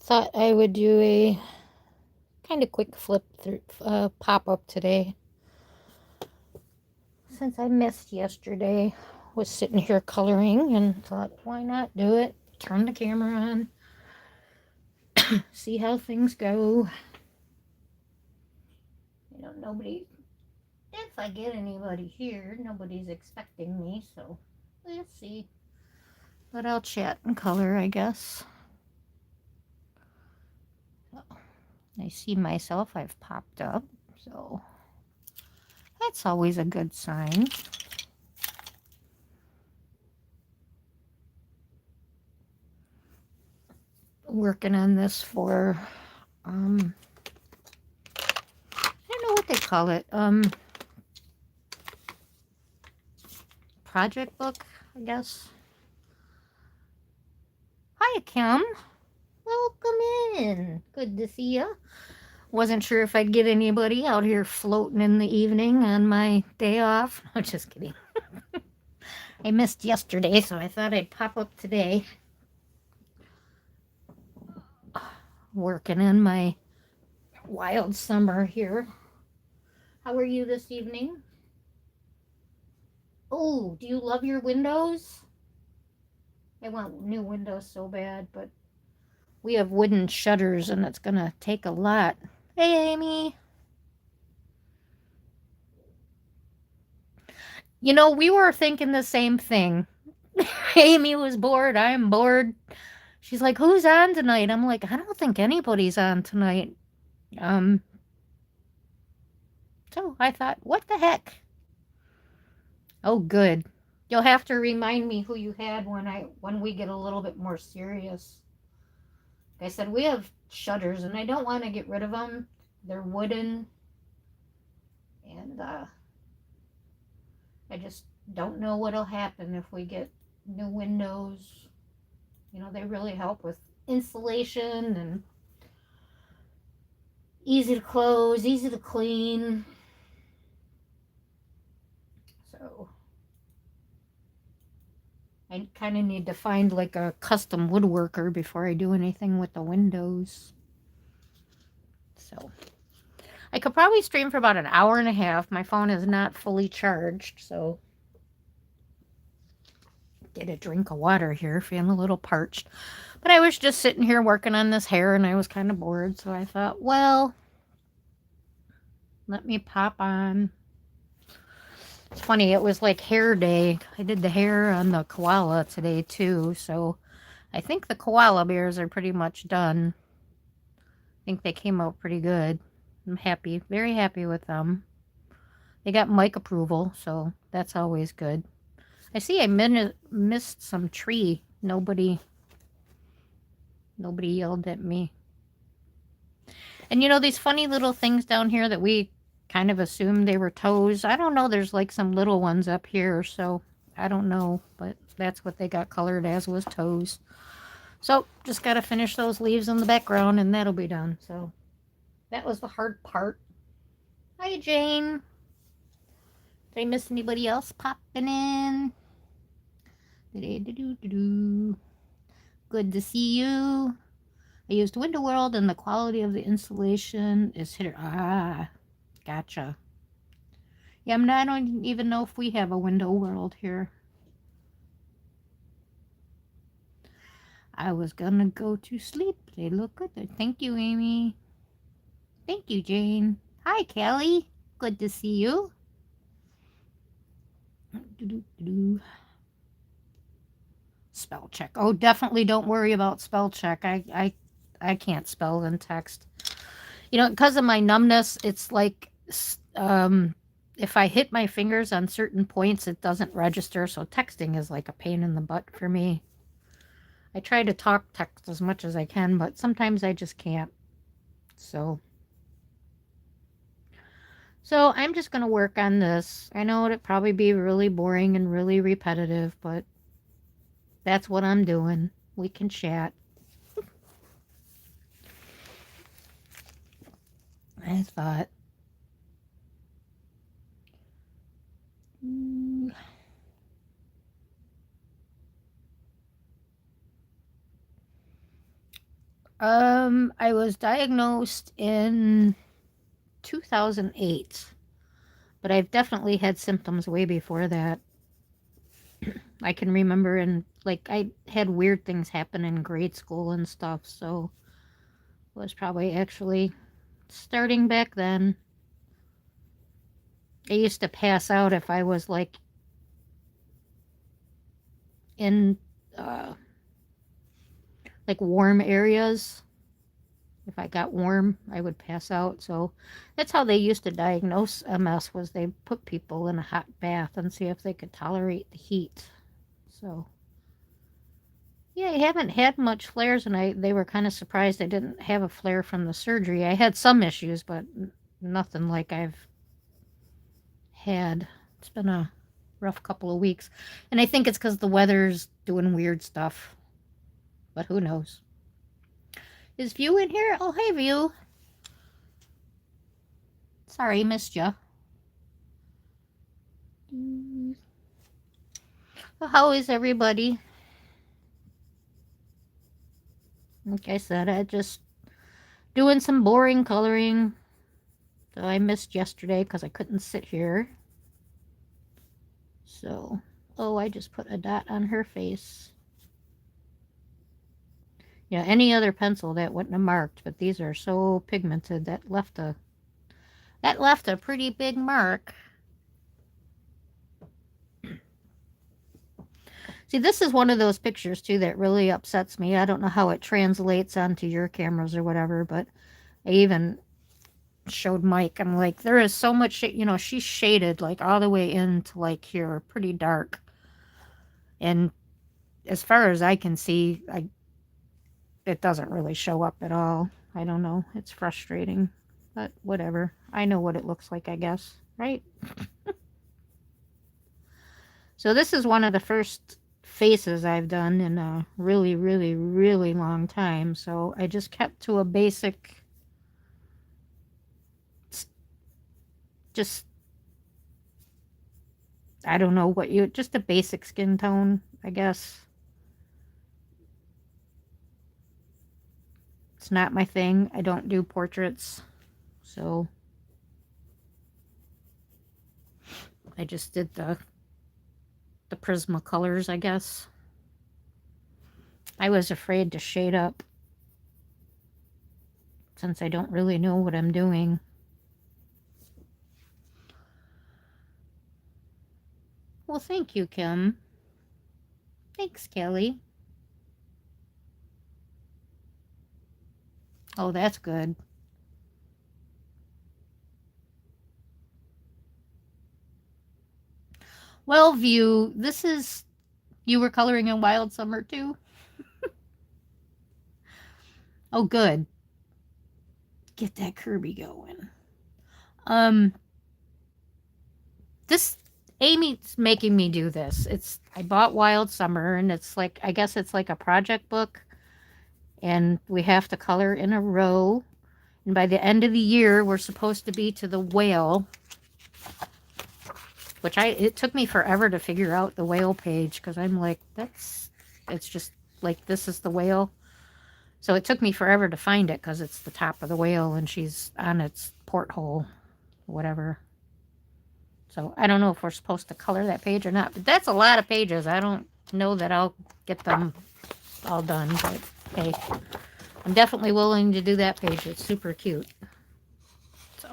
Thought I would do a kind of quick flip through pop-up today. Since I missed yesterday, was sitting here coloring and thought, why not do it? Turn the camera on, see how things go. Nobody, if I get anybody here, nobody's expecting me, so we'll see. But I'll chat and color, I guess. So, I see myself, I've popped up, so that's always a good sign. Working on this for, I don't know what they call it, project book, I guess. Hi, Kim. Welcome in. Good to see you. Wasn't sure if I'd get anybody out here floating in the evening on my day off. No, just kidding. I missed yesterday, so I thought I'd pop up today. Working on my wild summer here. How are you this evening? Oh, do you love your windows? I want new windows so bad, but we have wooden shutters and it's going to take a lot. Hey, Amy. We were thinking the same thing. Amy was bored. I'm bored. She's like, who's on tonight? I'm like, I don't think anybody's on tonight. Um, so I thought, what the heck? Oh, good. You'll have to remind me who you had when we get a little bit more serious. Like I said, we have shutters and I don't want to get rid of them. They're wooden. And I just don't know what'll happen if we get new windows. They really help with insulation and easy to close, easy to clean. So I kind of need to find like a custom woodworker before I do anything with the windows. So I could probably stream for about an hour and a half. My phone is not fully charged, so get a drink of water here, feeling a little parched. But I was just sitting here working on this hair and I was kind of bored, so I thought, well, let me pop on. It's funny, it was like hair day. I did the hair on the koala today too, so I think the koala bears are pretty much done. I think they came out pretty good. I'm happy, very happy with them. They got mic approval, so that's always good. I see I missed some tree. Nobody yelled at me. And these funny little things down here that we kind of assumed they were toes. I don't know. There's like some little ones up here, so I don't know. But that's what they got colored as, was toes. So just got to finish those leaves in the background and that'll be done. So that was the hard part. Hi, Jane. Did I miss anybody else popping in? Good to see you. I used Window World and the quality of the insulation is hit. Gotcha. Yeah, I don't even know if we have a Window World here. I was gonna go to sleep. They look good. Thank you, Amy. Thank you, Jane. Hi, Kelly. Good to see you. Spell check. Oh, definitely don't worry about spell check. I can't spell in text. Because of my numbness, it's like if I hit my fingers on certain points, it doesn't register. So texting is like a pain in the butt for me. I try to talk text as much as I can, but sometimes I just can't. So I'm just going to work on this. I know it'd probably be really boring and really repetitive, but that's what I'm doing. We can chat. I thought. I was diagnosed in 2008, but I've definitely had symptoms way before that. I can remember I had weird things happen in grade school and stuff, so it was probably actually starting back then. I used to pass out if I was like in uh, like warm areas. If I got warm, I would pass out. So that's how they used to diagnose MS, was they put people in a hot bath and see if they could tolerate the heat. So yeah, I haven't had much flares, and they were kind of surprised I didn't have a flare from the surgery. I had some issues, but nothing like I've had. It's been a rough couple of weeks, and I think it's because the weather's doing weird stuff. But who knows? Is View in here? Oh, hey, View. Sorry, missed ya. Well, how is everybody? Like I said, I just doing some boring coloring. So I missed yesterday because I couldn't sit here. So, oh, I just put a dot on her face. Yeah, any other pencil that wouldn't have marked, but these are so pigmented that left a pretty big mark. See, this is one of those pictures too that really upsets me. I don't know how it translates onto your cameras or whatever, but I even showed Mike. I'm like, there is so much, she's shaded like all the way into like here, pretty dark. And as far as I can see, it doesn't really show up at all. I don't know. It's frustrating, but whatever. I know what it looks like, I guess, right? So this is one of the first faces I've done in a really, really, really long time. So I just kept to a basic, just, I don't know just a basic skin tone, I guess. It's not my thing. I don't do portraits. So I just did the Prismacolors, I guess. I was afraid to shade up since I don't really know what I'm doing. Well, thank you, Kim. Thanks, Kelly. Oh, that's good. Well, View, you were coloring in Wild Summer too? Oh, good. Get that Kirby going. This Amy's making me do this. I bought Wild Summer, and it's like, I guess it's like a project book, and we have to color in a row. And by the end of the year, we're supposed to be to the whale, which it took me forever to figure out the whale page, because I'm like, it's just like, this is the whale. So it took me forever to find it because it's the top of the whale and she's on its porthole, whatever. So I don't know if we're supposed to color that page or not, but that's a lot of pages. I don't know that I'll get them all done, but hey, I'm definitely willing to do that page. It's super cute. So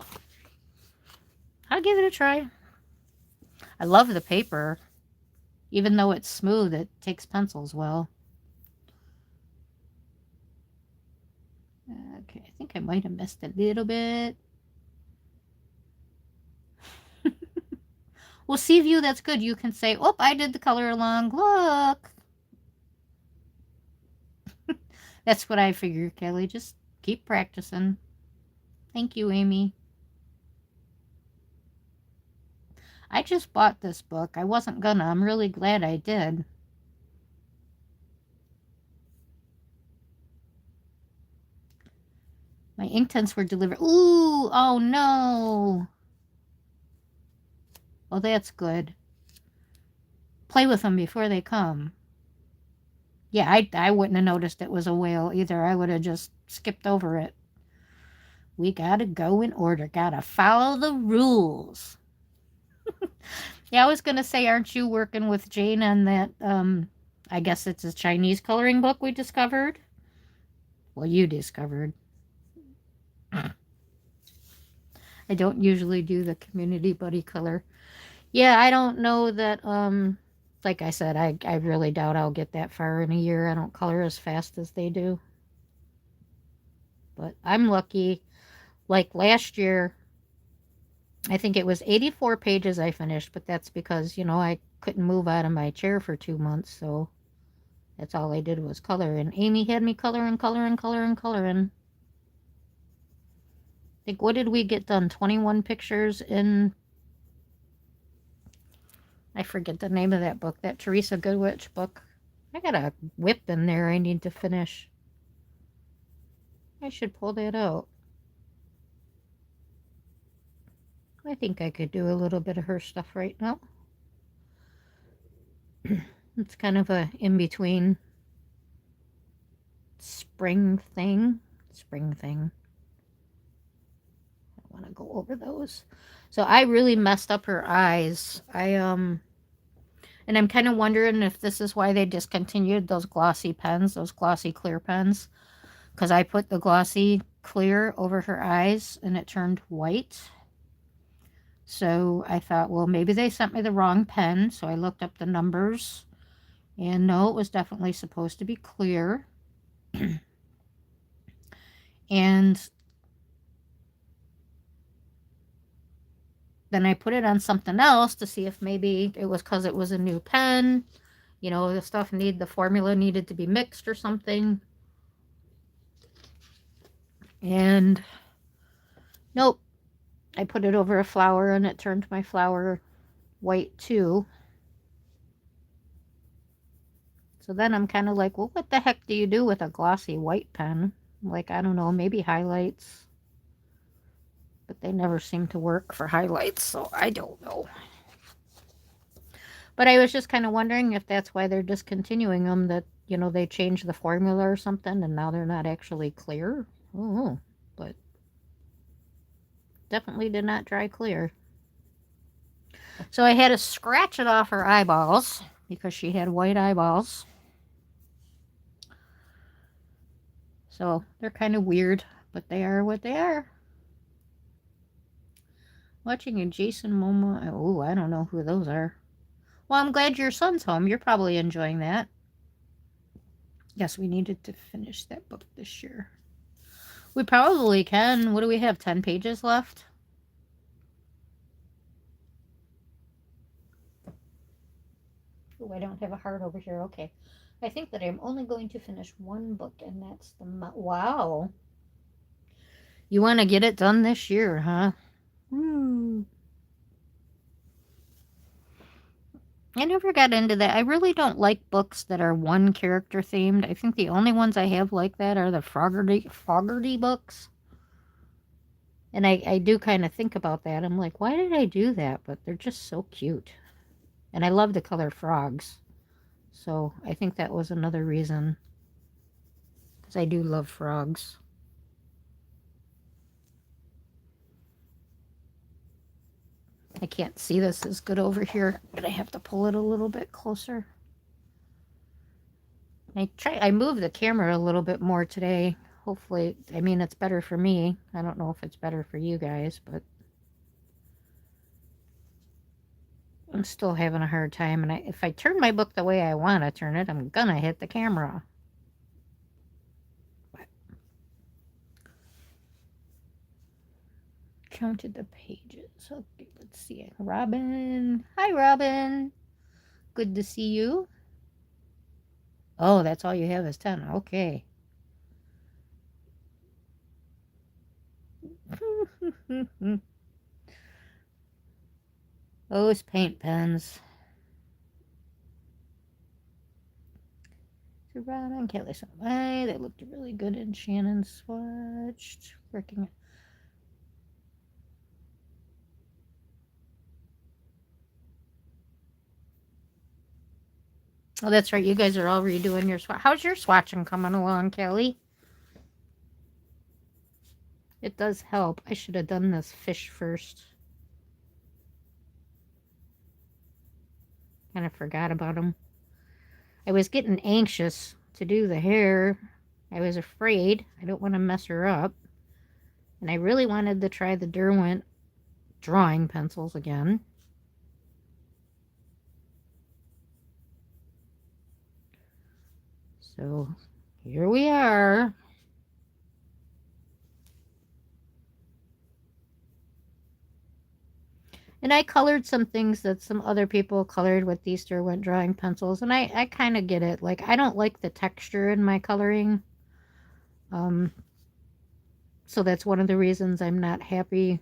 I'll give it a try. I love the paper. Even though it's smooth, it takes pencils well. Okay, I think I might have missed a little bit. Well, see, View, that's good. You can say, oh, I did the color along. Look. That's what I figured, Kelly. Just keep practicing. Thank you, Amy. I just bought this book. I wasn't gonna. I'm really glad I did. My Inktense were delivered. Ooh, oh no. Well, that's good. Play with them before they come. Yeah, I wouldn't have noticed it was a whale either. I would have just skipped over it. We gotta go in order. Gotta follow the rules. Yeah, I was gonna say, aren't you working with Jane on that? I guess it's a Chinese coloring book we discovered. Well, you discovered. I don't usually do the community buddy color. Yeah, I don't know that. Like I said, I really doubt I'll get that far in a year. I don't color as fast as they do. But I'm lucky. Like last year, I think it was 84 pages I finished, but that's because, I couldn't move out of my chair for 2 months, so that's all I did was color. And Amy had me coloring, coloring, coloring, coloring. I think, what did we get done? 21 pictures in, I forget the name of that book, that Teresa Goodwitch book. I got a whip in there I need to finish. I should pull that out. I think I could do a little bit of her stuff right now. It's kind of a in-between spring thing. I want to go over those. So I really messed up her eyes. And I'm kind of wondering if this is why they discontinued those glossy pens, those glossy clear pens, because I put the glossy clear over her eyes and it turned white. So I thought, well, maybe they sent me the wrong pen. So I looked up the numbers, and no, it was definitely supposed to be clear. And then I put it on something else to see if maybe it was because it was a new pen. The formula needed to be mixed or something. And nope, I put it over a flower and it turned my flower white too. So then I'm kind of like, well, what the heck do you do with a glossy white pen? Like, I don't know, maybe highlights. But they never seem to work for highlights, so I don't know. But I was just kind of wondering if that's why they're discontinuing them, that, they changed the formula or something and now they're not actually clear. Oh, but definitely did not dry clear. So I had to scratch it off her eyeballs because she had white eyeballs. So they're kind of weird, but they are what they are. Watching a Jason Momoa. Oh, I don't know who those are. Well, I'm glad your son's home. You're probably enjoying that. Yes, we needed to finish that book this year. We probably can. What do we have? 10 pages left? Oh, I don't have a heart over here. Okay. I think that I'm only going to finish one book, and that's the... Wow. You want to get it done this year, huh? I never got into that. I really don't like books that are one character themed. I think the only ones I have like that are the Fogarty books. And I do kind of think about that. I'm like, why did I do that? But they're just so cute. And I love the color frogs. So I think that was another reason. Because I do love frogs. I can't see this as good over here. I'm going to have to pull it a little bit closer. I moved the camera a little bit more today. Hopefully, I mean, it's better for me. I don't know if it's better for you guys, but I'm still having a hard time. And if I turn my book the way I want to turn it, I'm gonna hit the camera. But counted the pages. Okay, let's see. Robin. Hi, Robin. Good to see you. Oh, that's all you have is 10. Okay. Those paint pens. So Robin, Kelly, Somebody. They looked really good in Shannon swatched. Working. Oh, that's right. You guys are all redoing your swatch. How's your swatching coming along, Kelly? It does help. I should have done this fish first. Kind of forgot about him. I was getting anxious to do the hair. I was afraid. I don't want to mess her up. And I really wanted to try the Derwent drawing pencils again. So here we are. And I colored some things that some other people colored with these Derwent drawing pencils. And I kind of get it. Like, I don't like the texture in my coloring. So that's one of the reasons I'm not happy.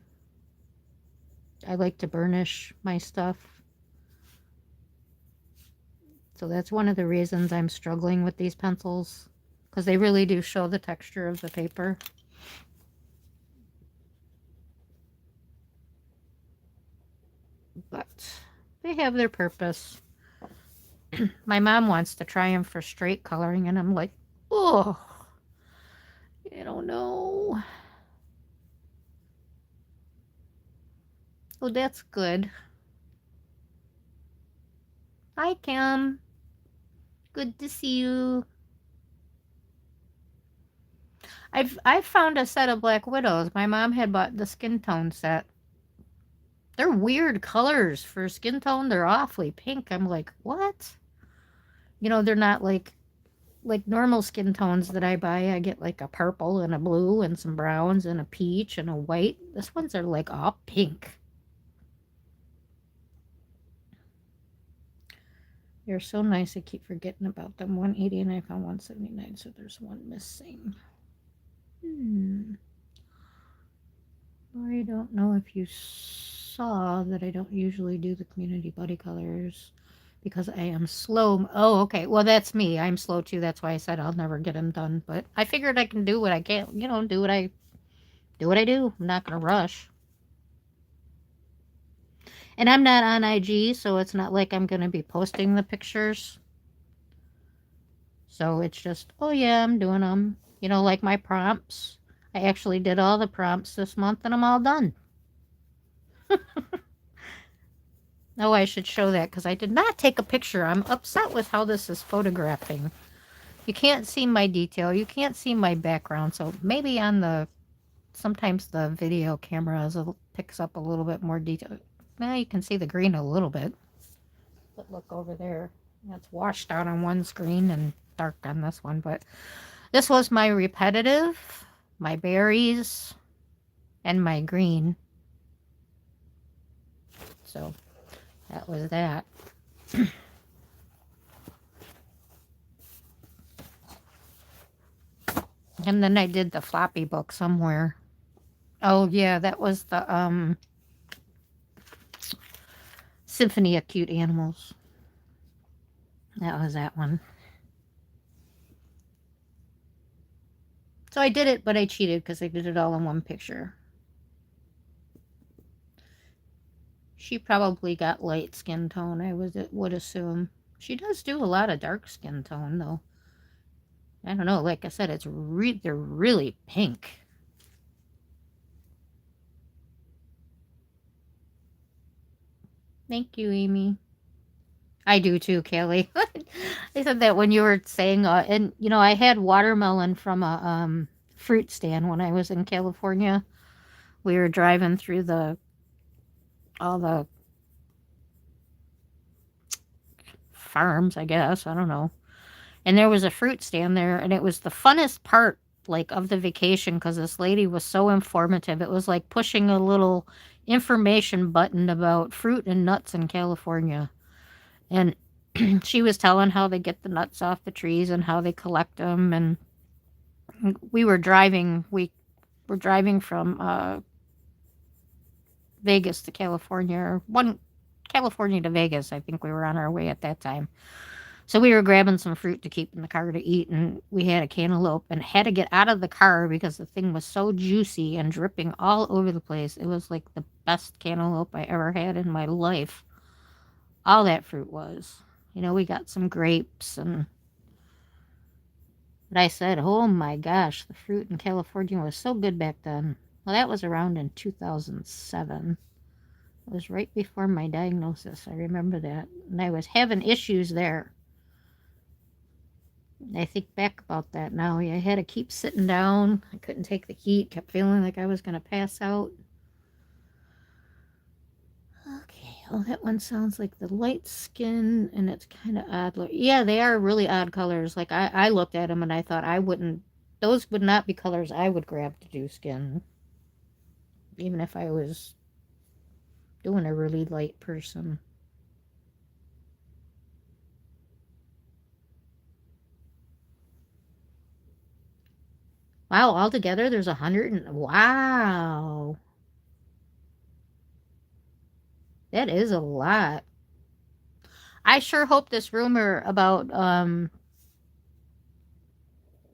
I like to burnish my stuff. So that's one of the reasons I'm struggling with these pencils. Because they really do show the texture of the paper. But they have their purpose. My mom wants to try them for straight coloring, and I'm like, oh, I don't know. Oh, that's good. Hi, Kim. Good to see you. I've found a set of Black Widows. My mom had bought the skin tone set. They're weird colors for skin tone. They're awfully pink. I'm like, what? You know, they're not like normal skin tones that I buy. I get like a purple and a blue and some browns and a peach and a white. This ones are like all pink. They're so nice. I keep forgetting about them. 180 and I found 179, so there's one missing. I don't know if you saw that I don't usually do the community buddy colors because I am slow. Oh, okay. Well, that's me. I'm slow too. That's why I said I'll never get them done. But I figured I can do what I can. You know, do what I do. I'm not gonna rush. And I'm not on IG, so it's not like I'm gonna be posting the pictures. So it's just, oh yeah, I'm doing them. You know, like my prompts. I actually did all the prompts this month, and I'm all done. Oh, I should show that because I did not take a picture. I'm upset with how this is photographing. You can't see my detail. You can't see my background. So maybe on sometimes the video camera picks up a little bit more detail. Now you can see the green a little bit. But look over there. It's washed out on one screen and dark on this one. But this was my repetitive, my berries, and my green. So that was that. And then I did the floppy book somewhere. Oh yeah, that was the Symphony of Cute Animals. That was that one. So I did it, but I cheated because I did it all in one picture. She probably got light skin tone, I would assume. She does do a lot of dark skin tone, though. I don't know. Like I said, they're really pink. Thank you, Amy. I do too, Kelly. I said that when you were saying, and you know, I had watermelon from a fruit stand when I was in California. We were driving through all the farms, I guess. I don't know. And there was a fruit stand there, and it was the funnest part, like, of the vacation because this lady was so informative. It was like pushing a little information button about fruit and nuts in California. And she was telling how they get the nuts off the trees and how they collect them. And we were driving from Vegas to California, or California to Vegas. I think we were on our way at that time. So we were grabbing some fruit to keep in the car to eat, and we had a cantaloupe and had to get out of the car because the thing was so juicy and dripping all over the place. It was like the best cantaloupe I ever had in my life. All that fruit was. You know, we got some grapes and but I said, oh my gosh, the fruit in California was so good back then. Well, that was around in 2007. It was right before my diagnosis. I remember that. And I was having issues there. I think back about that now. I had to keep sitting down. I couldn't take the heat. Kept feeling like I was going to pass out. Okay, oh, that one sounds like the light skin, and it's kind of odd. Yeah, they are really odd colors. Like, I looked at them and I thought I wouldn't, those would not be colors I would grab to do skin, even if I was doing a really light person. Wow, altogether there's 100 and, wow, that is a lot. I sure hope this rumor about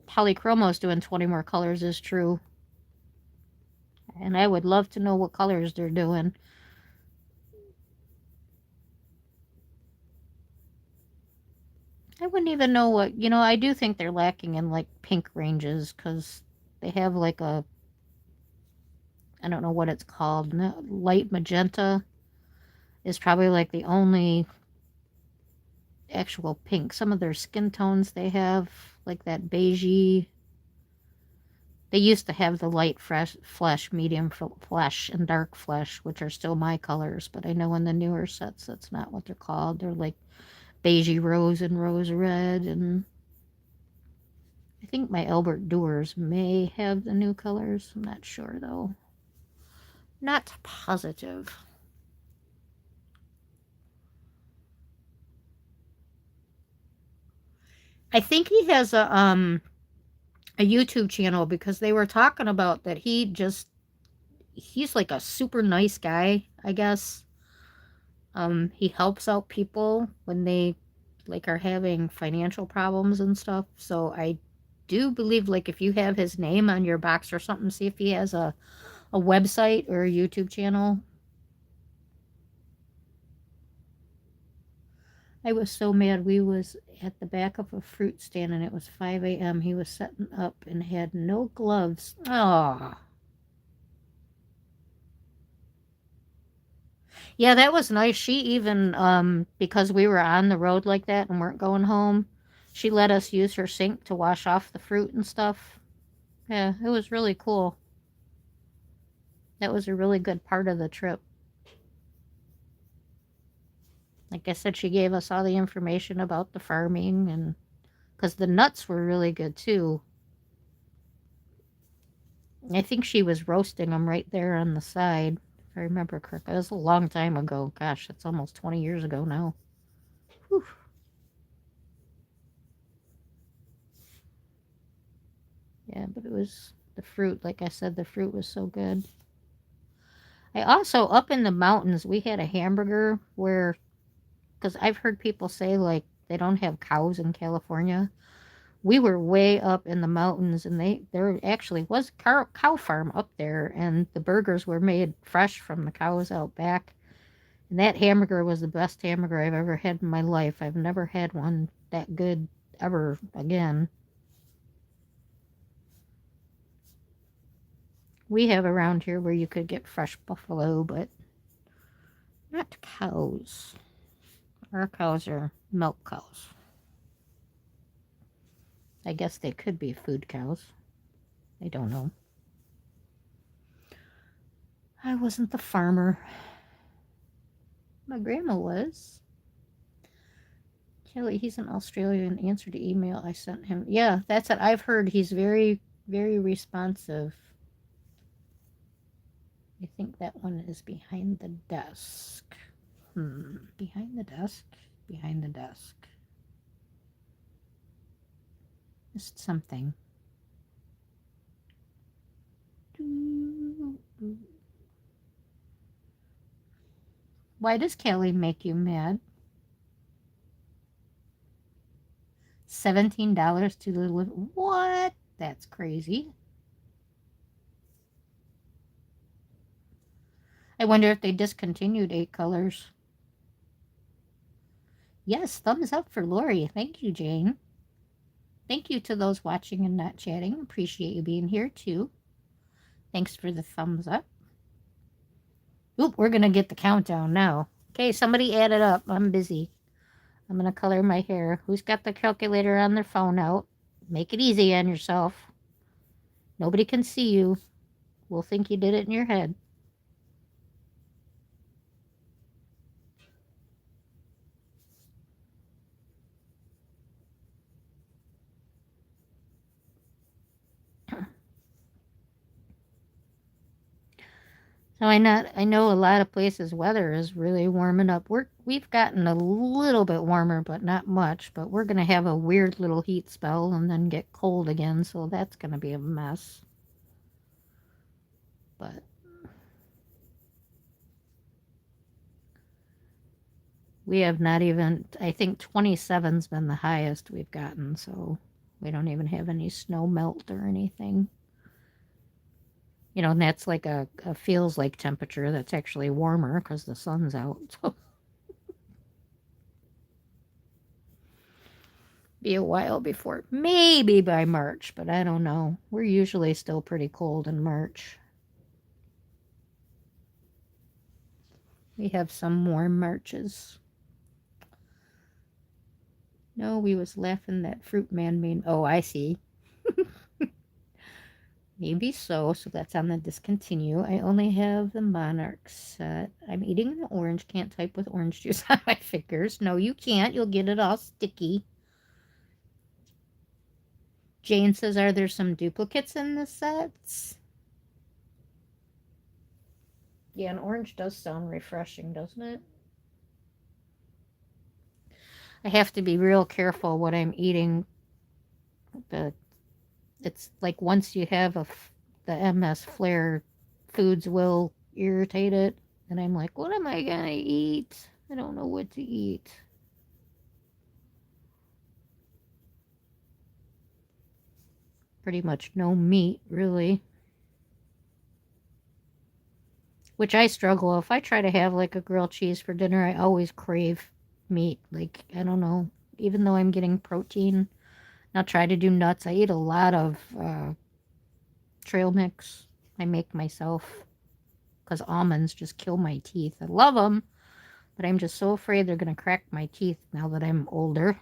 Polychromos doing 20 more colors is true. And I would love to know what colors they're doing. I wouldn't even know what, you know, I do think they're lacking in like pink ranges because they have like a, I don't know what it's called, light magenta is probably like the only actual pink. Some of their skin tones they have, like that beigey. They used to have the light fresh flesh, medium flesh, and dark flesh, which are still my colors, but I know in the newer sets that's not what they're called. They're like beigey rose and rose red, and I think my Albert Doers may have the new colors. I'm not sure though. Not positive. I think he has a YouTube channel because they were talking about that he's like a super nice guy, I guess. He helps out people when they like are having financial problems and stuff. So I do believe like if you have his name on your box or something, see if he has a website or a YouTube channel. I was so mad. We was at the back of a fruit stand and it was 5 a.m. He was setting up and had no gloves. Oh. Yeah, that was nice. She even, because we were on the road like that and weren't going home, she let us use her sink to wash off the fruit and stuff. Yeah, it was really cool. That was a really good part of the trip. Like I said, she gave us all the information about the farming and because the nuts were really good too. I think she was roasting them right there on the side, if I remember correctly. It was a long time ago. Gosh, it's almost 20 years ago now. Whew. Yeah, but it was the fruit. Like I said, the fruit was so good. I also, up in the mountains, we had a hamburger where, because I've heard people say like they don't have cows in California. We were way up in the mountains, and there actually was a cow farm up there, and the burgers were made fresh from the cows out back. And that hamburger was the best hamburger I've ever had in my life. I've never had one that good ever again. We have around here where you could get fresh buffalo, but not cows. Our cows are milk cows. I guess they could be food cows. I don't know. I wasn't the farmer. My grandma was. Kelly, he's in Australia in answer to email I sent him. Yeah, that's it. I've heard he's very, very responsive. I think that one is behind the desk. Behind the desk? Behind the desk. Missed something. Why does Kelly make you mad? $17 to deliver. What? That's crazy. I wonder if they discontinued 8 colors. Yes, thumbs up for Lori. Thank you, Jane. Thank you to those watching and not chatting. Appreciate you being here too. Thanks for the thumbs up. Oop, we're going to get the countdown now. Okay, somebody add it up. I'm busy. I'm going to color my hair. Who's got the calculator on their phone out? Make it easy on yourself. Nobody can see you. We'll think you did it in your head. So I know a lot of places weather is really warming up. We've gotten a little bit warmer, but not much. But we're gonna have a weird little heat spell and then get cold again, so that's gonna be a mess. But we have not even, I think 27's been the highest we've gotten, so we don't even have any snow melt or anything. You know, and that's like a feels like temperature that's actually warmer because the sun's out. So be a while before, maybe by March, but I don't know. We're usually still pretty cold in March. We have some warm Marches. No, we was laughing that fruit man mean. Oh, I see. Maybe so. So that's on the discontinue. I only have the Monarch set. I'm eating an orange. Can't type with orange juice on my fingers. No, you can't. You'll get it all sticky. Jane says, are there some duplicates in the sets? Yeah, an orange does sound refreshing, doesn't it? I have to be real careful what I'm eating. But it's like once you have the MS flare, foods will irritate it. And I'm like, what am I going to eat? I don't know what to eat. Pretty much no meat, really. Which I struggle. If I try to have like a grilled cheese for dinner, I always crave meat. Like, I don't know. Even though I'm getting protein, I'll try to do nuts. I eat a lot of trail mix. I make myself because almonds just kill my teeth. I love them, but I'm just so afraid they're going to crack my teeth now that I'm older.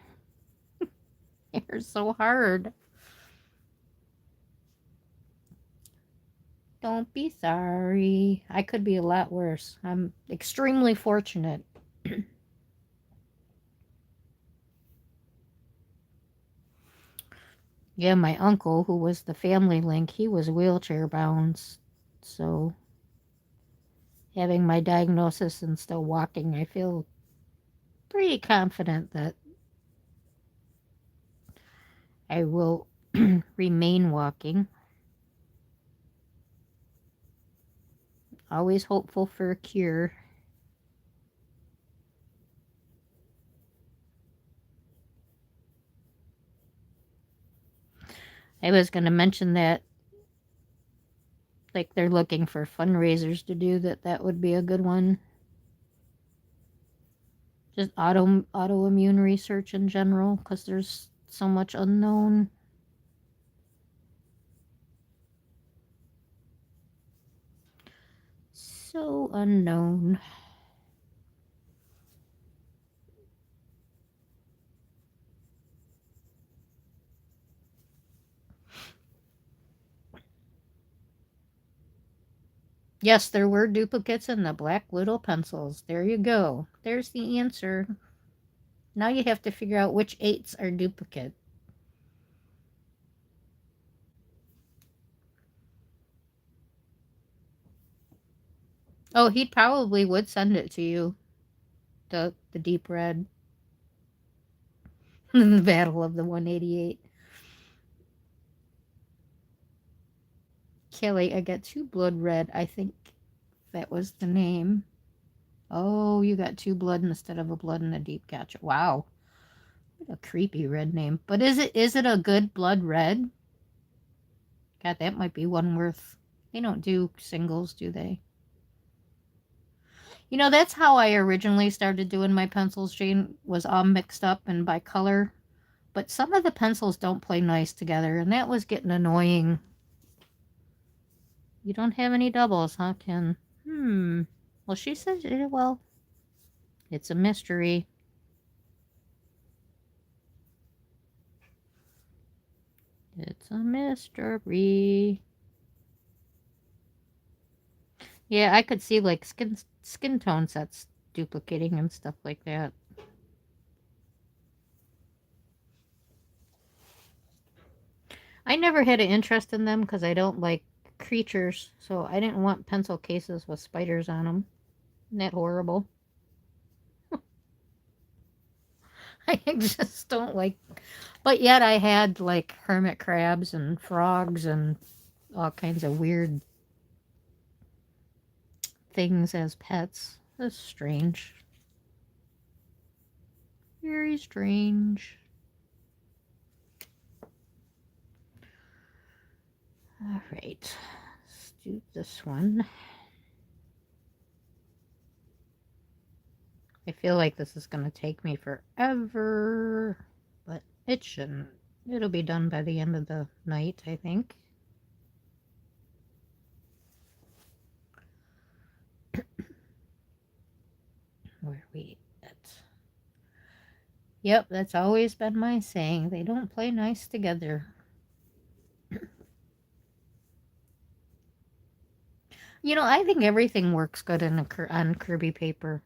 They're so hard. Don't be sorry. I could be a lot worse. I'm extremely fortunate. Yeah, my uncle, who was the family link, he was wheelchair bound. So having my diagnosis and still walking, I feel pretty confident that I will remain walking. Always hopeful for a cure. I was going to mention that, like, they're looking for fundraisers to do that would be a good one. Just autoimmune research in general, because there's so much unknown. So unknown. Yes, there were duplicates in the Black Widow pencils. There you go. There's the answer. Now you have to figure out which 8s are duplicate. Oh, he probably would send it to you. The deep red. The Battle of the 188. Kelly, I got 2 blood red. I think that was the name. Oh, you got 2 blood instead of a blood and a deep. Gotcha. Wow. What a creepy red name. But is it a good blood red? God, that might be one worth. They don't do singles, do they? You know, that's how I originally started doing my pencils, Jane, was all mixed up and by color. But some of the pencils don't play nice together, and that was getting annoying. You don't have any doubles, huh, Ken? Well, she said, well, it's a mystery. It's a mystery. Yeah, I could see like skin tone sets duplicating and stuff like that. I never had an interest in them because I don't like creatures, so I didn't want pencil cases with spiders on them. Isn't that horrible? I just don't like. But yet I had like hermit crabs and frogs and all kinds of weird things as pets. That's strange. Very strange. All right, let's do this one. I feel like this is going to take me forever, but it shouldn't. It'll be done by the end of the night, I think. Where are we at? Yep, that's always been my saying. They don't play nice together. You know, I think everything works good on Kirby paper.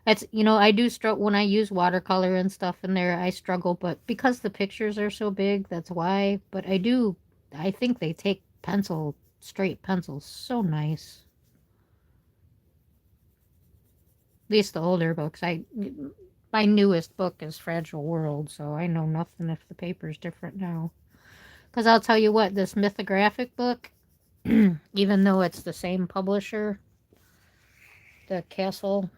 That's, you know, I do struggle when I use watercolor and stuff in there. I struggle, but because the pictures are so big, that's why. But I think they take straight pencils so nice. At least the older books. My newest book is Fragile World, so I know nothing if the paper's different now. Because I'll tell you what, this mythographic book, even though it's the same publisher, the Castle,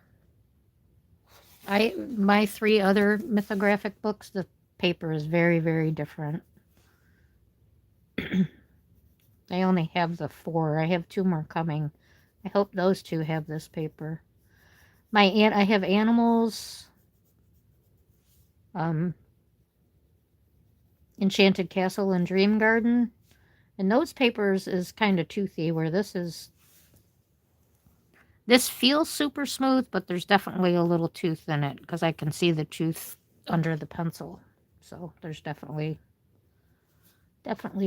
my three other mythographic books, the paper is very, very different. I only have the 4. I have 2 more coming. I hope those 2 have this paper. I have animals, Enchanted Castle and Dream Garden, and those papers is kind of toothy. Where this feels super smooth, but there's definitely a little tooth in it because I can see the tooth under the pencil. So there's definitely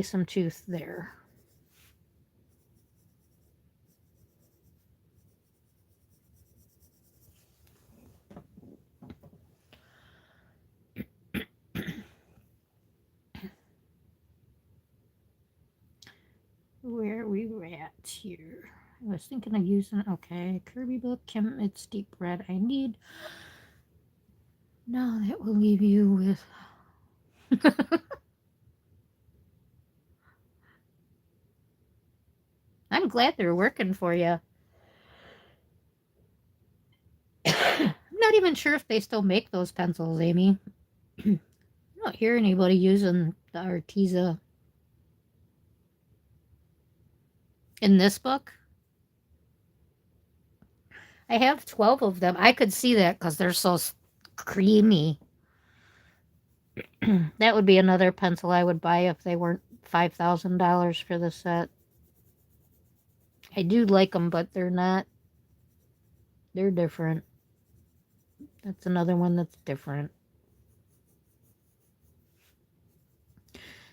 some tooth there. Where we were at here. I was thinking of using, okay, Kirby book, it's deep red. I need, no, that will leave you with, I'm glad they're working for you. I'm not even sure if they still make those pencils, Amy. I don't hear anybody using the Arteza in this book. I have 12 of them. I could see that because they're so creamy. That would be another pencil I would buy if they weren't $5,000 for the set. I do like them, but they're not. They're different. That's another one that's different.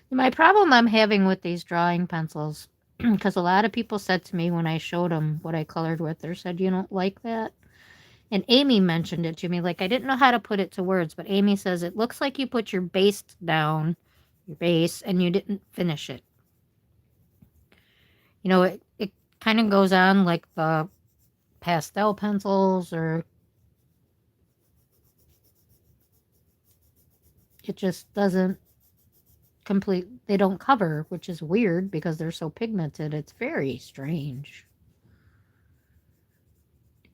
My problem I'm having with these drawing pencils, because a lot of people said to me when I showed them what I colored with, they said, you don't like that? And Amy mentioned it to me. Like, I didn't know how to put it to words, but Amy says, it looks like you put your base down, and you didn't finish it. You know, it kind of goes on like the pastel pencils, or it just doesn't they don't cover, which is weird because they're so pigmented. It's very strange.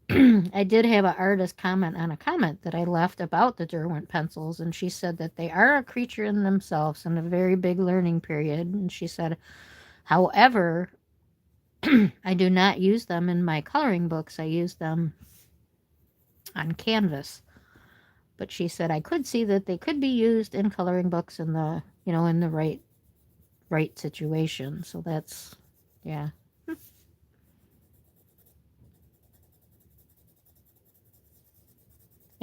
I did have an artist comment on a comment that I left about the Derwent pencils, and she said that they are a creature in themselves and a very big learning period. And she said, however, I do not use them in my coloring books. I use them on canvas. But she said I could see that they could be used in coloring books in the, in the right situation. So that's, yeah.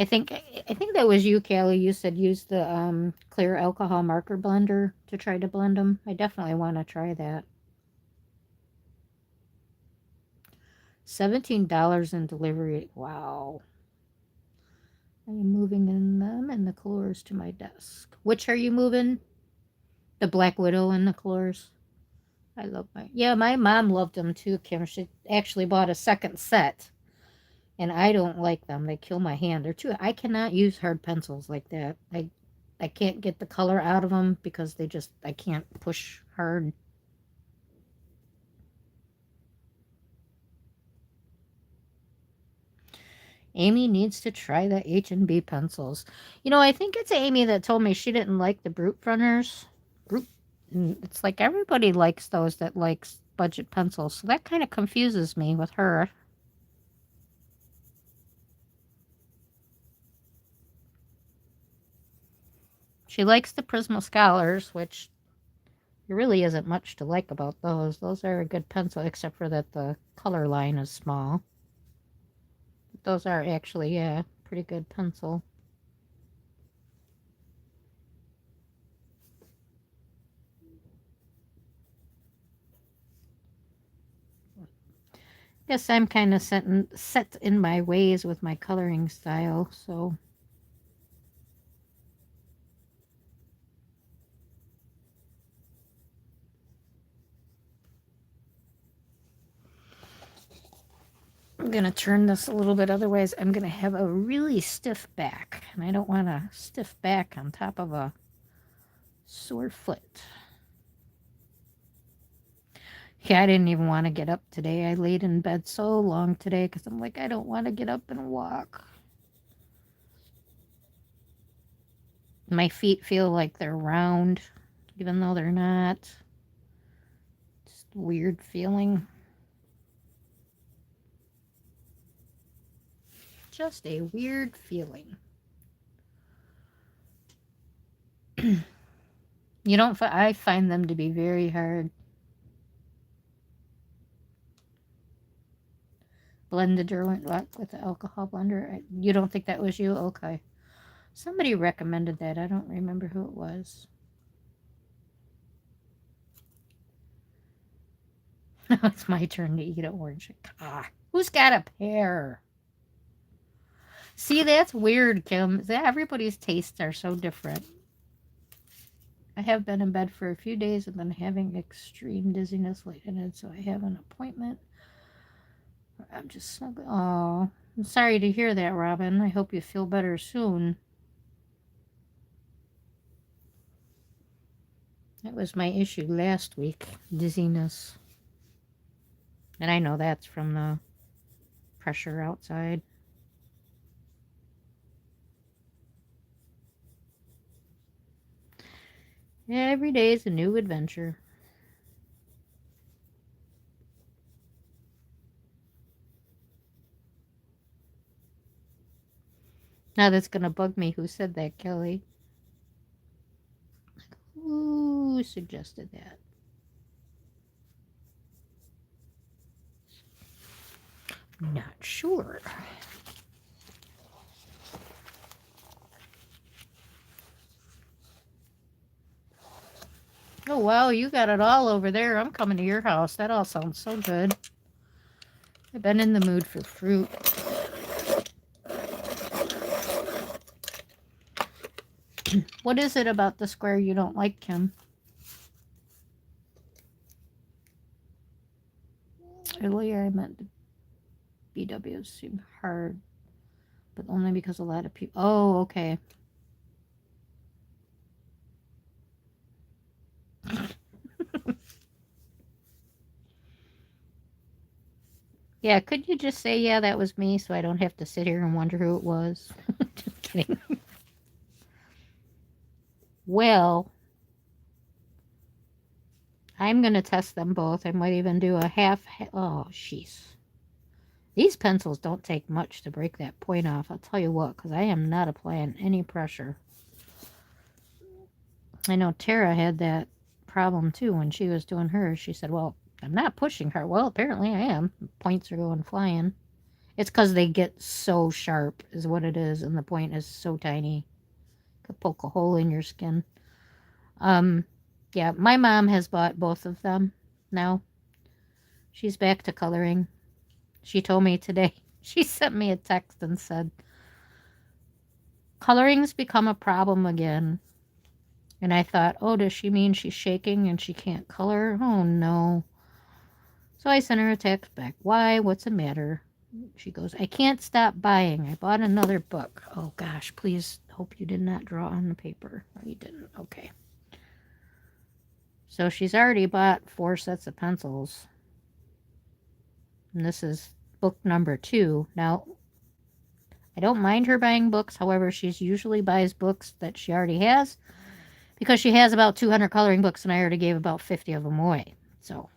I think that was you, Callie. You said use the clear alcohol marker blender to try to blend them. I definitely want to try that. $17 in delivery. Wow. I am moving in them and the colors to my desk. Which are you moving? The Black Widow and the colors. I love my mom loved them too, Kim. She actually bought a second set, and I don't like them. They kill my hand. I cannot use hard pencils like that. I can't get the color out of them because I can't push hard. Amy needs to try the H&B pencils. I think it's Amy that told me she didn't like the Brute Runners. Brute. It's like everybody likes those that likes budget pencils. So that kind of confuses me with her. She likes the Prisma Scholars, which there really isn't much to like about those. Those are a good pencil, except for that the color line is small. But those are actually, yeah, pretty good pencil. Guess I'm kind of set in my ways with my coloring style, so. I'm going to turn this a little bit, otherwise I'm going to have a really stiff back, and I don't want a stiff back on top of a sore foot. Yeah, I didn't even want to get up today. I laid in bed so long today because I'm like, I don't want to get up and walk. My feet feel like they're round, even though they're not. Just a weird feeling. Just a weird feeling. I find them to be very hard. Blend the Derwent rock with the alcohol blender. You don't think that was you? Okay. Somebody recommended that. I don't remember who it was. Now it's my turn to eat an orange. Who's got a pear? See, that's weird, Kim. Everybody's tastes are so different. I have been in bed for a few days and been having extreme dizziness lightheaded, so I have an appointment. I'm just snuggling. Oh, I'm sorry to hear that, Robin. I hope you feel better soon. That was my issue last week, dizziness. And I know that's from the pressure outside. Every day is a new adventure. Now that's going to bug me. Who said that, Kelly? Who suggested that? Not sure. Oh, wow, you got it all over there. I'm coming to your house. That all sounds so good. I've been in the mood for fruit. What is it about the square you don't like, Kim? Earlier I meant the BWs seem hard, but only because a lot of people... Oh, okay. Yeah, could you just say, yeah, that was me, so I don't have to sit here and wonder who it was? Just kidding. Well, I'm going to test them both. I might even do a half. Oh, jeez. These pencils don't take much to break that point off. I'll tell you what, because I am not applying any pressure. I know Tara had that problem too when she was doing hers. She said, well, I'm not pushing her. Well, apparently I am. Points are going flying. It's because they get so sharp is what it is, and the point is so tiny. Could poke a hole in your skin. Yeah, my mom has bought both of them now. She's back to coloring. She told me today. She sent me a text and said, coloring's become a problem again. And I thought, oh, does she mean she's shaking and she can't color? Oh, no. So I sent her a text back. Why? What's the matter? She goes, I can't stop buying. I bought another book. Oh, gosh, please hope you did not draw on the paper. Oh, you didn't. Okay. So she's already bought 4 sets of pencils. And this is book number 2. Now, I don't mind her buying books. However, she usually buys books that she already has because she has about 200 coloring books and I already gave about 50 of them away. So,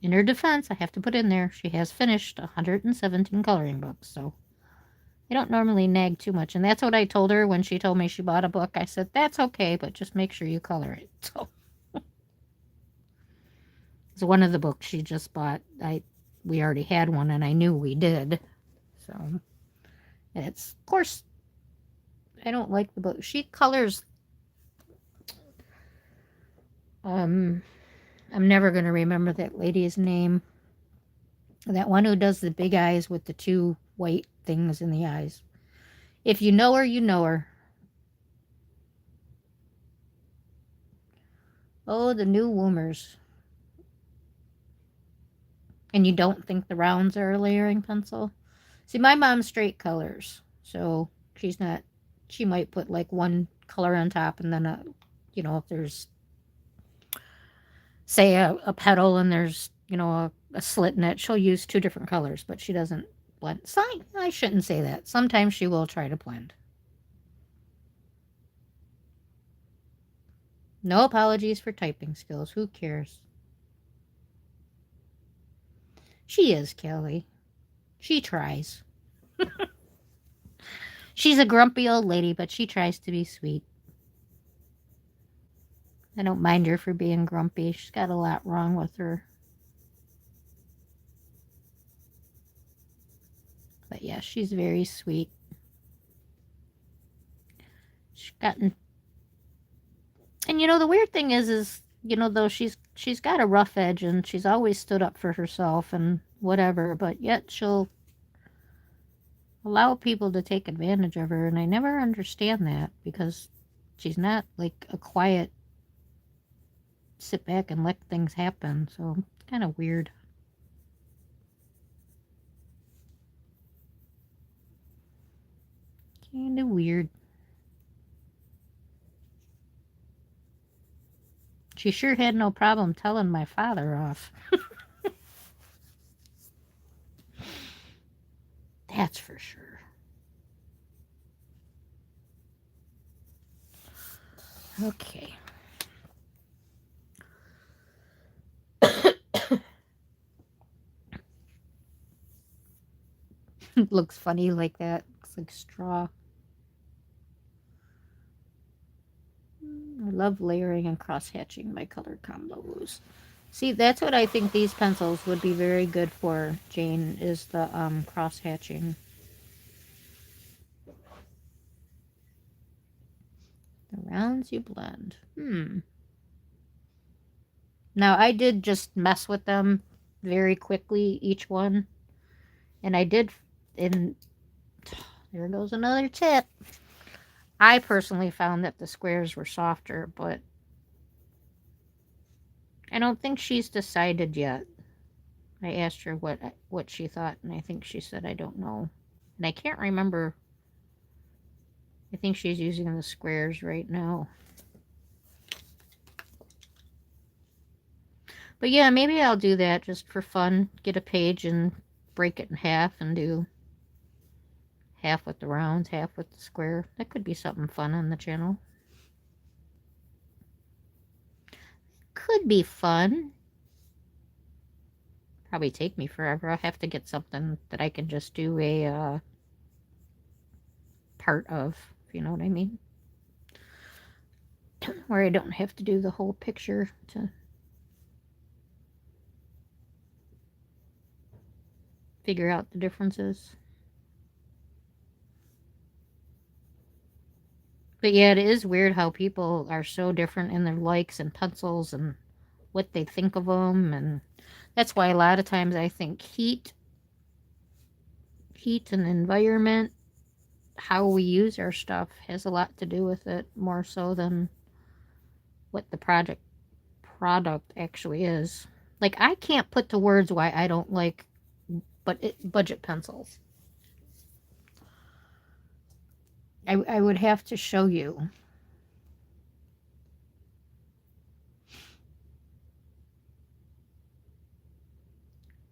in her defense, I have to put in there, she has finished 117 coloring books. So, I don't normally nag too much. And that's what I told her when she told me she bought a book. I said, that's okay, but just make sure you color it. So, it's one of the books she just bought. We already had one and I knew we did. So, it's, of course, I don't like the book. She colors, I'm never going to remember that lady's name. That one who does the big eyes with the 2 white things in the eyes. If you know her, you know her. Oh, the new Woomers. And you don't think the rounds are a layering pencil? See, my mom straight colors. So she's not, she might put like one color on top and then if there's, say, a petal and there's, a slit in it, she'll use 2 different colors, but she doesn't blend. So I shouldn't say that. Sometimes she will try to blend. No apologies for typing skills. Who cares? She is, Kelly. She tries. She's a grumpy old lady, but she tries to be sweet. I don't mind her for being grumpy. She's got a lot wrong with her. But yeah, she's very sweet. She's gotten, and the weird thing is though she's got a rough edge and she's always stood up for herself and whatever, but yet she'll allow people to take advantage of her, and I never understand that because she's not like a quiet sit back and let things happen. So it's kind of weird. Kind of weird. She sure had no problem telling my father off. That's for sure. Okay. It looks funny like that. Looks like straw. I love layering and cross-hatching my color combos. See, that's what I think these pencils would be very good for, Jane, is the cross-hatching. The rounds you blend. Now, I did just mess with them very quickly, each one. And I did, there goes another tip. I personally found that the squares were softer, but I don't think she's decided yet. I asked her what she thought, and I think she said, I don't know. And I can't remember. I think she's using the squares right now. But yeah, maybe I'll do that just for fun. Get a page and break it in half and do half with the rounds, half with the square. That could be something fun on the channel. could be fun. Probably take me forever. I'll have to get something that I can just do a part of, if you know what I mean. Where I don't have to do the whole picture to figure out the differences. But yeah, it is weird how people are so different in their likes and pencils and what they think of them. And that's why a lot of times I think heat and environment, how we use our stuff has a lot to do with it, more so than what the product actually is. Like, I can't put to words why I don't like budget pencils. I would have to show you.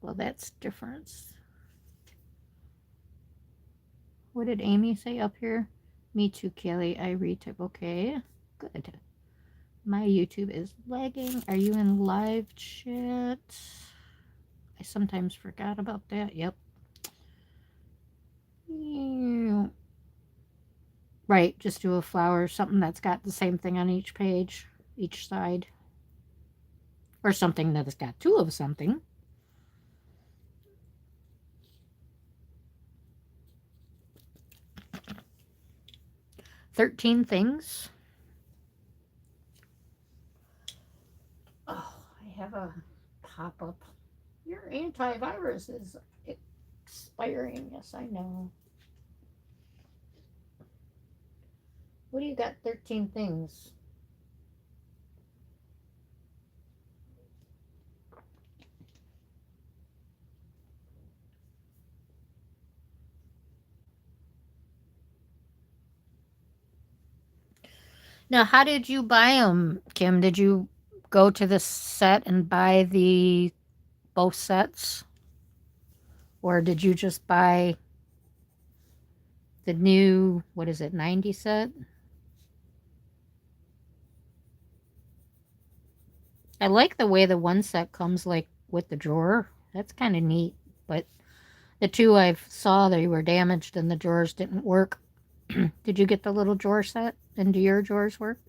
Well, that's difference. What did Amy say up here? Me too, Kelly. I retype. Okay, good. My YouTube is lagging. Are you in live chat? I sometimes forgot about that. Yep. Right, just do a flower, something that's got the same thing on each page, each side. Or something that's got two of something. "13 things." Oh, I have a pop-up. Your antivirus is expiring. Yes, I know. What do you got? 13 things. Now, how did you buy them, Kim? Did you go to the set and buy the both sets? Or did you just buy the new, what is it, 90 set? I like the way the one set comes like with the drawer. That's kind of neat. But the two I saw, they were damaged and the drawers didn't work. Did you get the little drawer set? And do your drawers work?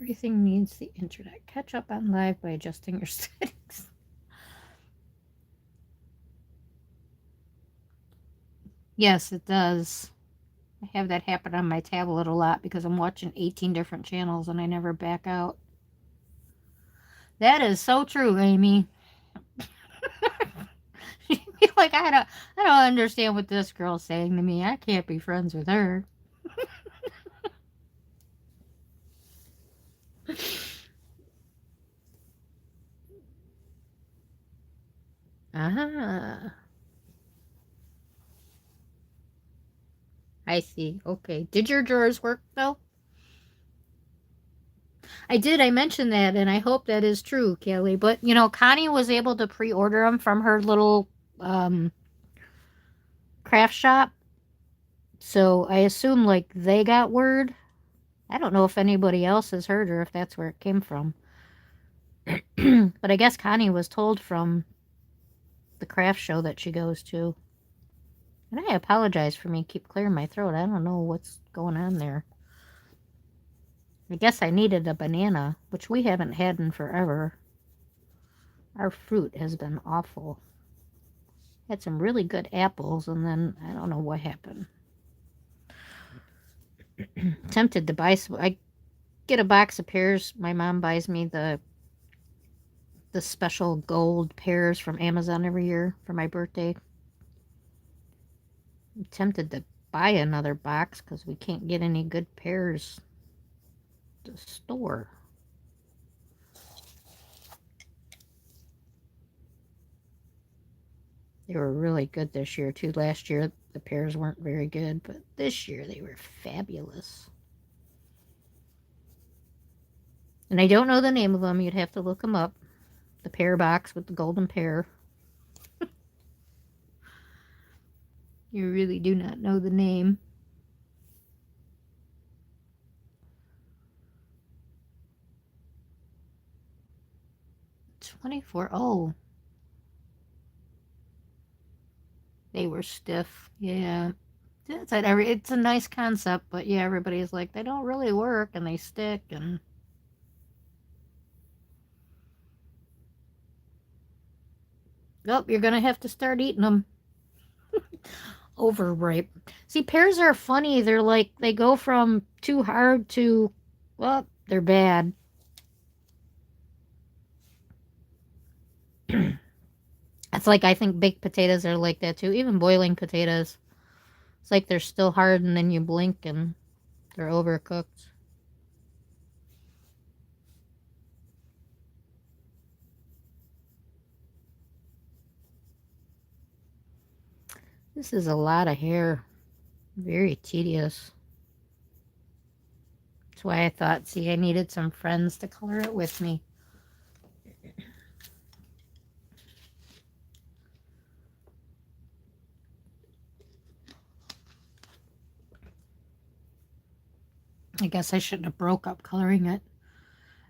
Everything needs the internet. Catch up on live by adjusting your settings. Yes, it does. I have that happen on my tablet a lot because I'm watching 18 different channels and I never back out. That is so true, Amy. Like, I don't understand what this girl's saying to me. I can't be friends with her. Ah, I see. Okay. Did your drawers work though? I did. I mentioned that, and I hope that is true, Kelly. But Connie was able to pre-order them from her little um, craft shop, so I assume like they got word. I don't know if anybody else has heard or if that's where it came from. But I guess Connie was told from the craft show that she goes to. And I apologize for me keep clearing my throat. I don't know what's going on there. I guess I needed a banana, which we haven't had in forever. Our fruit has been awful. Had some really good apples, and then I don't know what happened. Tempted to buy some. I get a box of pears. My mom buys me the special gold pears from Amazon every year for my birthday. I'm tempted to buy another box because we can't get any good pears to store. They were really good this year too. Last year the pears weren't very good, but this year they were fabulous. And I don't know the name of them. You'd have to look them up. The pear box with the golden pear. You really do not know the name. 24. Oh, they were stiff. Yeah. It's a nice concept, but yeah, everybody's like, they don't really work and they stick and. Oh, you're going to have to start eating them. Overripe. See, pears are funny. They're like, they go from too hard to, well, they're bad. It's like, I think baked potatoes are like that too. Even boiling potatoes. It's like they're still hard and then you blink and they're overcooked. This is a lot of hair. Very tedious. That's why I thought, see, I needed some friends to color it with me. I guess I shouldn't have broke up coloring it.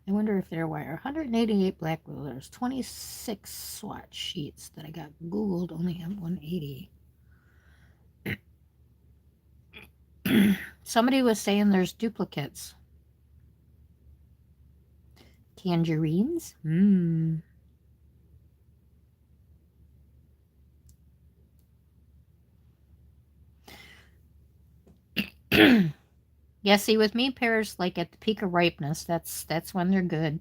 I wonder if there were 188 black glue. There's 26 swatch sheets that I got Googled, only have 180. Somebody was saying there's duplicates. Tangerines? Mmm. Yeah, see, with me, pears, like at the peak of ripeness, that's when they're good.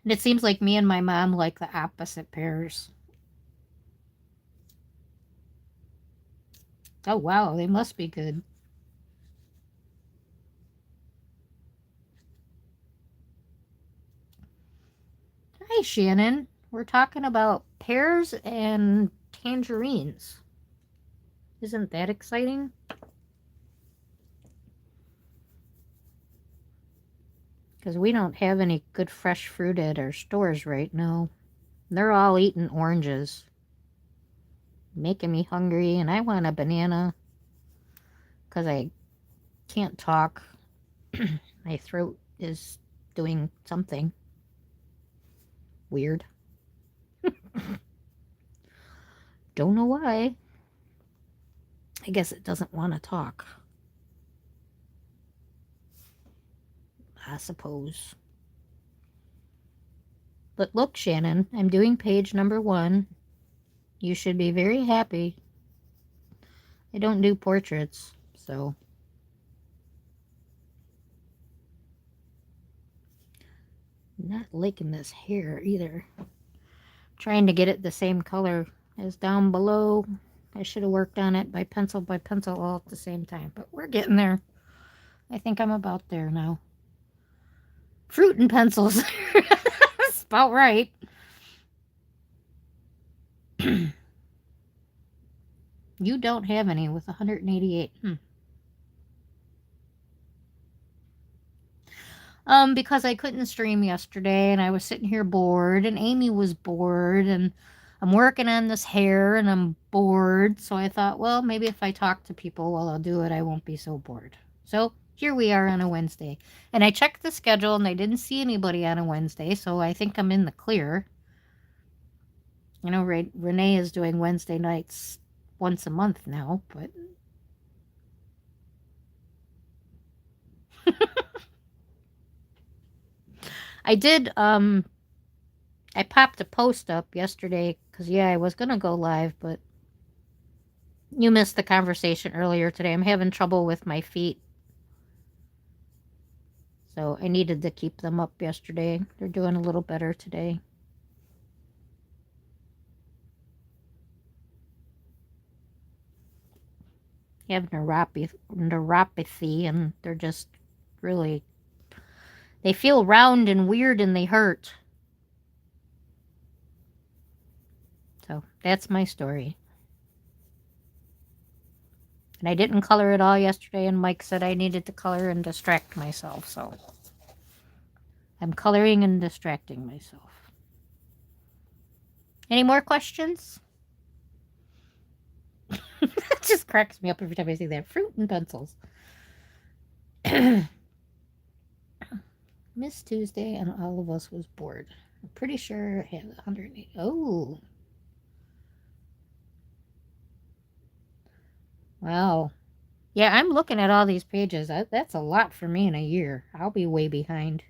And it seems like me and my mom like the opposite pears. Oh, wow, they must be good. Hi, Shannon. We're talking about pears and tangerines. Isn't that exciting? Because we don't have any good fresh fruit at our stores right now. They're all eating oranges. Making me hungry, and I want a banana. Because I can't talk. My throat is doing something weird. Don't know why. I guess it doesn't want to talk. I suppose. But look, Shannon, I'm doing page number 1. You should be very happy. I don't do portraits, so. Not liking this hair either. Trying to get it the same color as down below. I should have worked on it by pencil all at the same time, but we're getting there. I think I'm about there now. Fruit and pencils. That's about right. You don't have any with 188. Because I couldn't stream yesterday and I was sitting here bored and Amy was bored and I'm working on this hair and I'm bored. So I thought, well, maybe if I talk to people while I'll do it, I won't be so bored. So here we are on a Wednesday. And I checked the schedule and I didn't see anybody on a Wednesday. So I think I'm in the clear. You know, Renee is doing Wednesday nights once a month now, but I did, I popped a post up yesterday because, yeah, I was going to go live, but you missed the conversation earlier today. I'm having trouble with my feet. So I needed to keep them up yesterday. They're doing a little better today. You have neuropathy and they're just really, they feel round and weird and they hurt. That's my story. And I didn't color it all yesterday, and Mike said I needed to color and distract myself, so I'm coloring and distracting myself. Any more questions? It just cracks me up every time I see that. Fruit and pencils. Miss Tuesday and all of us was bored. I'm pretty sure I had 180. Oh. Wow. Yeah, I'm looking at all these pages. That's a lot for me in a year. I'll be way behind.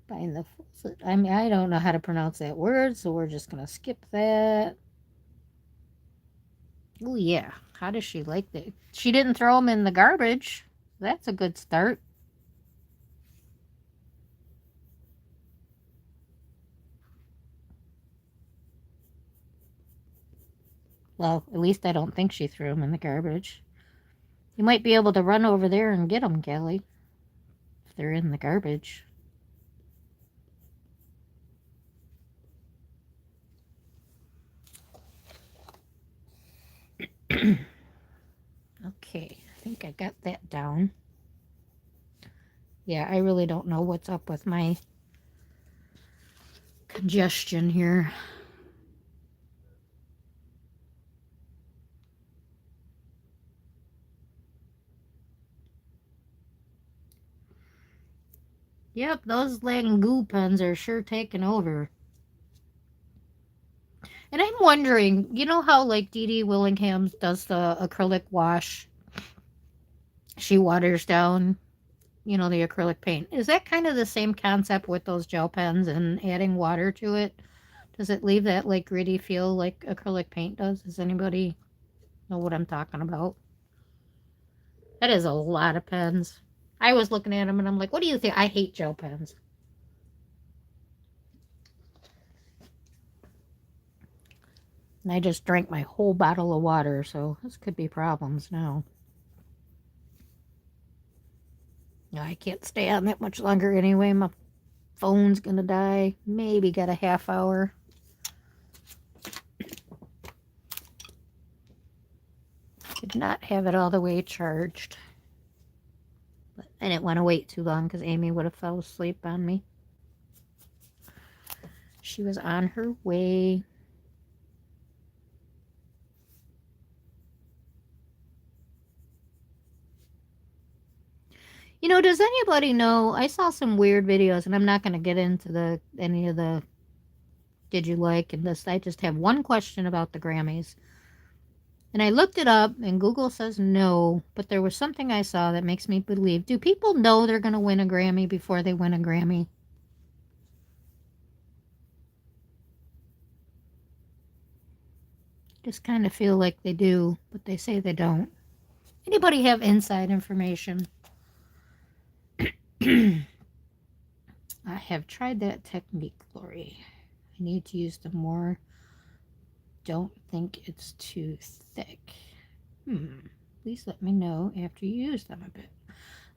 Buying the I mean, I don't know how to pronounce that word, so we're just gonna skip that. Oh yeah, how does she like that? She didn't throw them in the garbage. That's a good start. Well, at least I don't think she threw them in the garbage. You might be able to run over there and get them, Kelly, if they're in the garbage. Okay, I think I got that down. Yeah, I really don't know what's up with my congestion here. Yep, those Langoo pens are sure taking over. And I'm wondering, you know how like Dee Dee Willingham does the acrylic wash? She waters down, the acrylic paint. Is that kind of the same concept with those gel pens and adding water to it? Does it leave that like gritty feel like acrylic paint does? Does anybody know what I'm talking about? That is a lot of pens. I was looking at them and I'm like, what do you think? I hate gel pens. And I just drank my whole bottle of water, so this could be problems now. I can't stay on that much longer anyway. My phone's gonna die. Maybe got a half hour. Did not have it all the way charged. But I didn't want to wait too long because Amy would have fell asleep on me. She was on her way. Does anybody know? I saw some weird videos, and I'm not going to get into any of the did you like and this. I just have one question about the Grammys. And I looked it up, and Google says no, but there was something I saw that makes me believe. Do people know they're going to win a Grammy before they win a Grammy? Just kind of feel like they do, but they say they don't. Anybody have inside information? I have tried that technique, Lori. I need to use them more. Don't think it's too thick. Please let me know after you use them a bit.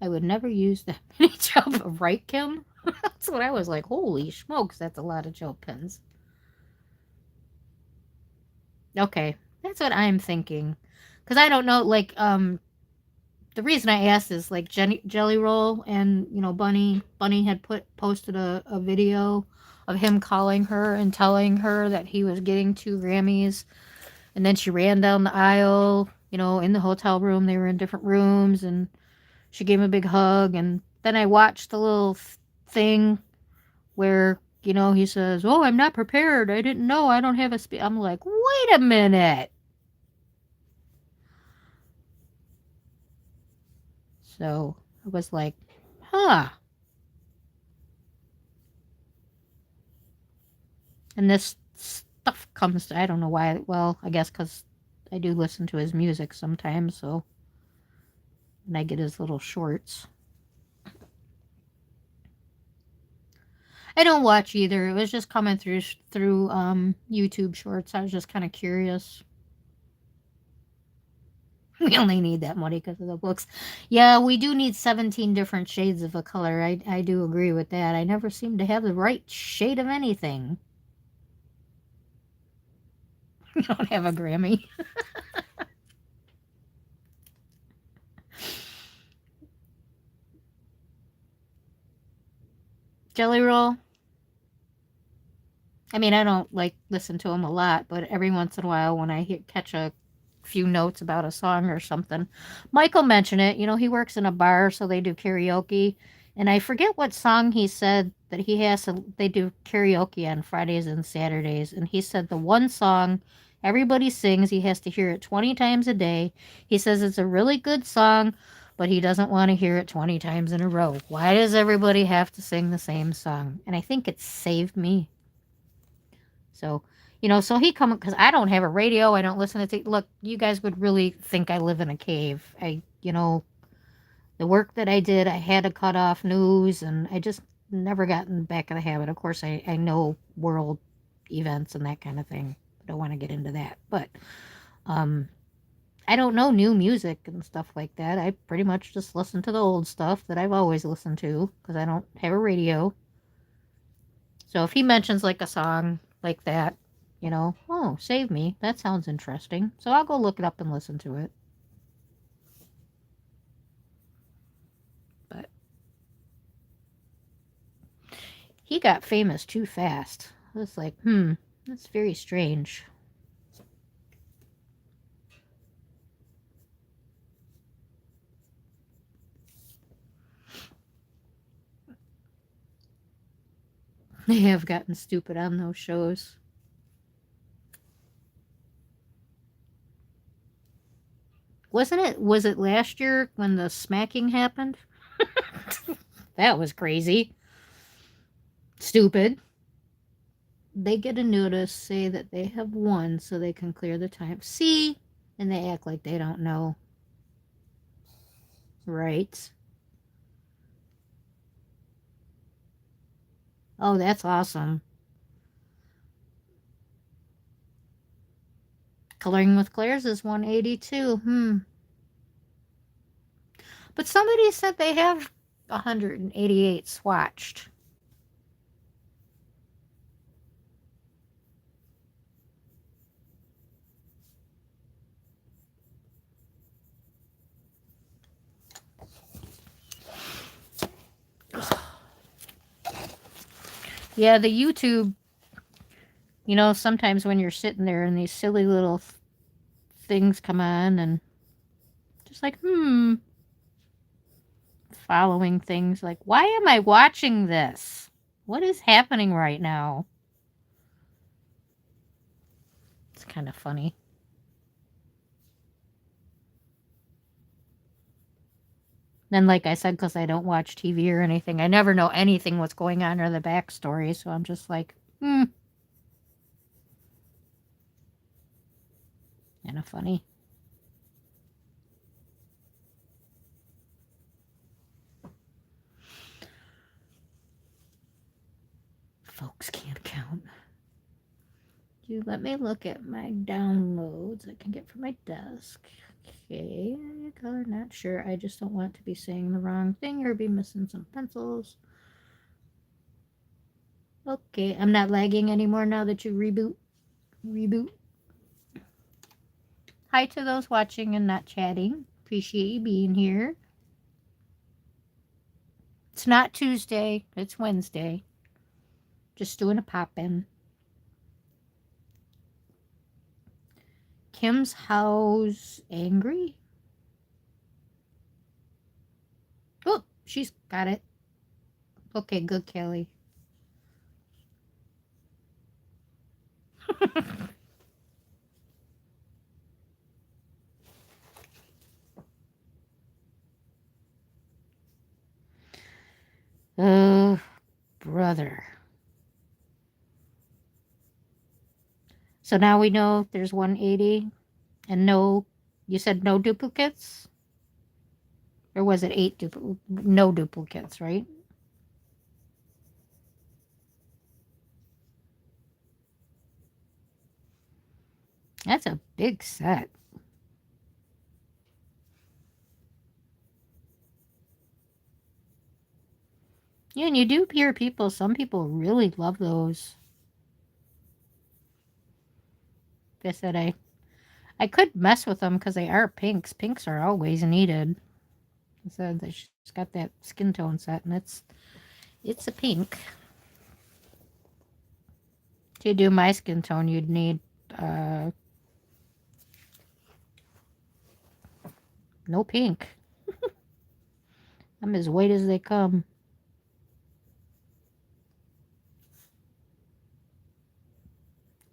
I would never use that many gel, right, Kim? That's what I was like. Holy smokes, that's a lot of gel pens. Okay, that's what I'm thinking. Because I don't know, like, the reason I asked is like Jelly Roll and Bunny had posted a video of him calling her and telling her that he was getting 2 Grammys, and then she ran down the aisle, in the hotel room. They were in different rooms, and she gave him a big hug. And then I watched the little thing where he says, "Oh, I'm not prepared. I didn't know. I don't have a speech." I'm like, wait a minute. So I was like, huh. And this stuff comes, I don't know why. Well, I guess because I do listen to his music sometimes, so. And I get his little shorts. I don't watch either. It was just coming through YouTube shorts. I was just kind of curious. We only need that money because of the books. Yeah, we do need 17 different shades of a color. I do agree with that. I never seem to have the right shade of anything. You don't have a Grammy. Jelly Roll. I mean, I don't like listen to him a lot, but every once in a while when I catch a few notes about a song or something, Michael mentioned it. You know, he works in a bar, so they do karaoke. And I forget what song he said that he has to, they do karaoke on Fridays and Saturdays. And he said the one song everybody sings, he has to hear it 20 times a day. He says it's a really good song, but he doesn't want to hear it 20 times in a row. Why does everybody have to sing the same song? And I think it saved me. So, so he come because I don't have a radio. I don't listen to. Look, you guys would really think I live in a cave. The work that I did, I had to cut off news, and I just never got in the back of the habit. Of course, I know world events and that kind of thing. I don't want to get into that, but um, I don't know new music and stuff like that. I pretty much just listen to the old stuff that I've always listened to because I don't have a radio. So if he mentions like a song like that, oh, save me. That sounds interesting. So I'll go look it up and listen to it. But he got famous too fast. I was like, that's very strange. They have gotten stupid on those shows. Was it last year when the smacking happened? That was crazy. Stupid. They get a notice, say that they have won so they can clear the time. See? And they act like they don't know. Right. Oh, that's awesome. Coloring with Claire's is 182. But somebody said they have 188 swatched. Yeah, the YouTube, sometimes when you're sitting there and these silly little things come on and just like, following things like, why am I watching this? What is happening right now? It's kind of funny. Then, like I said, because I don't watch TV or anything, I never know anything what's going on or the backstory. So I'm just like, kind of funny. Folks can't count. You let me look at my downloads I can get from my desk. Okay, color not sure. I just don't want to be saying the wrong thing or be missing some pencils. Okay, I'm not lagging anymore now that you reboot. Hi to those watching and not chatting. Appreciate you being here. It's not Tuesday, it's Wednesday. Just doing a pop in. Kim's house angry? Oh, she's got it. Okay, good, Kelly. Oh, brother. So now we know there's 180 and you said no duplicates? Or was it no duplicates, right? That's a big set. Yeah, and you do hear some people really love those. I said I could mess with them because they are pinks. Pinks are always needed. I said that she's got that skin tone set, and it's a pink. To do my skin tone, you'd need uh, no pink. I'm as white as they come.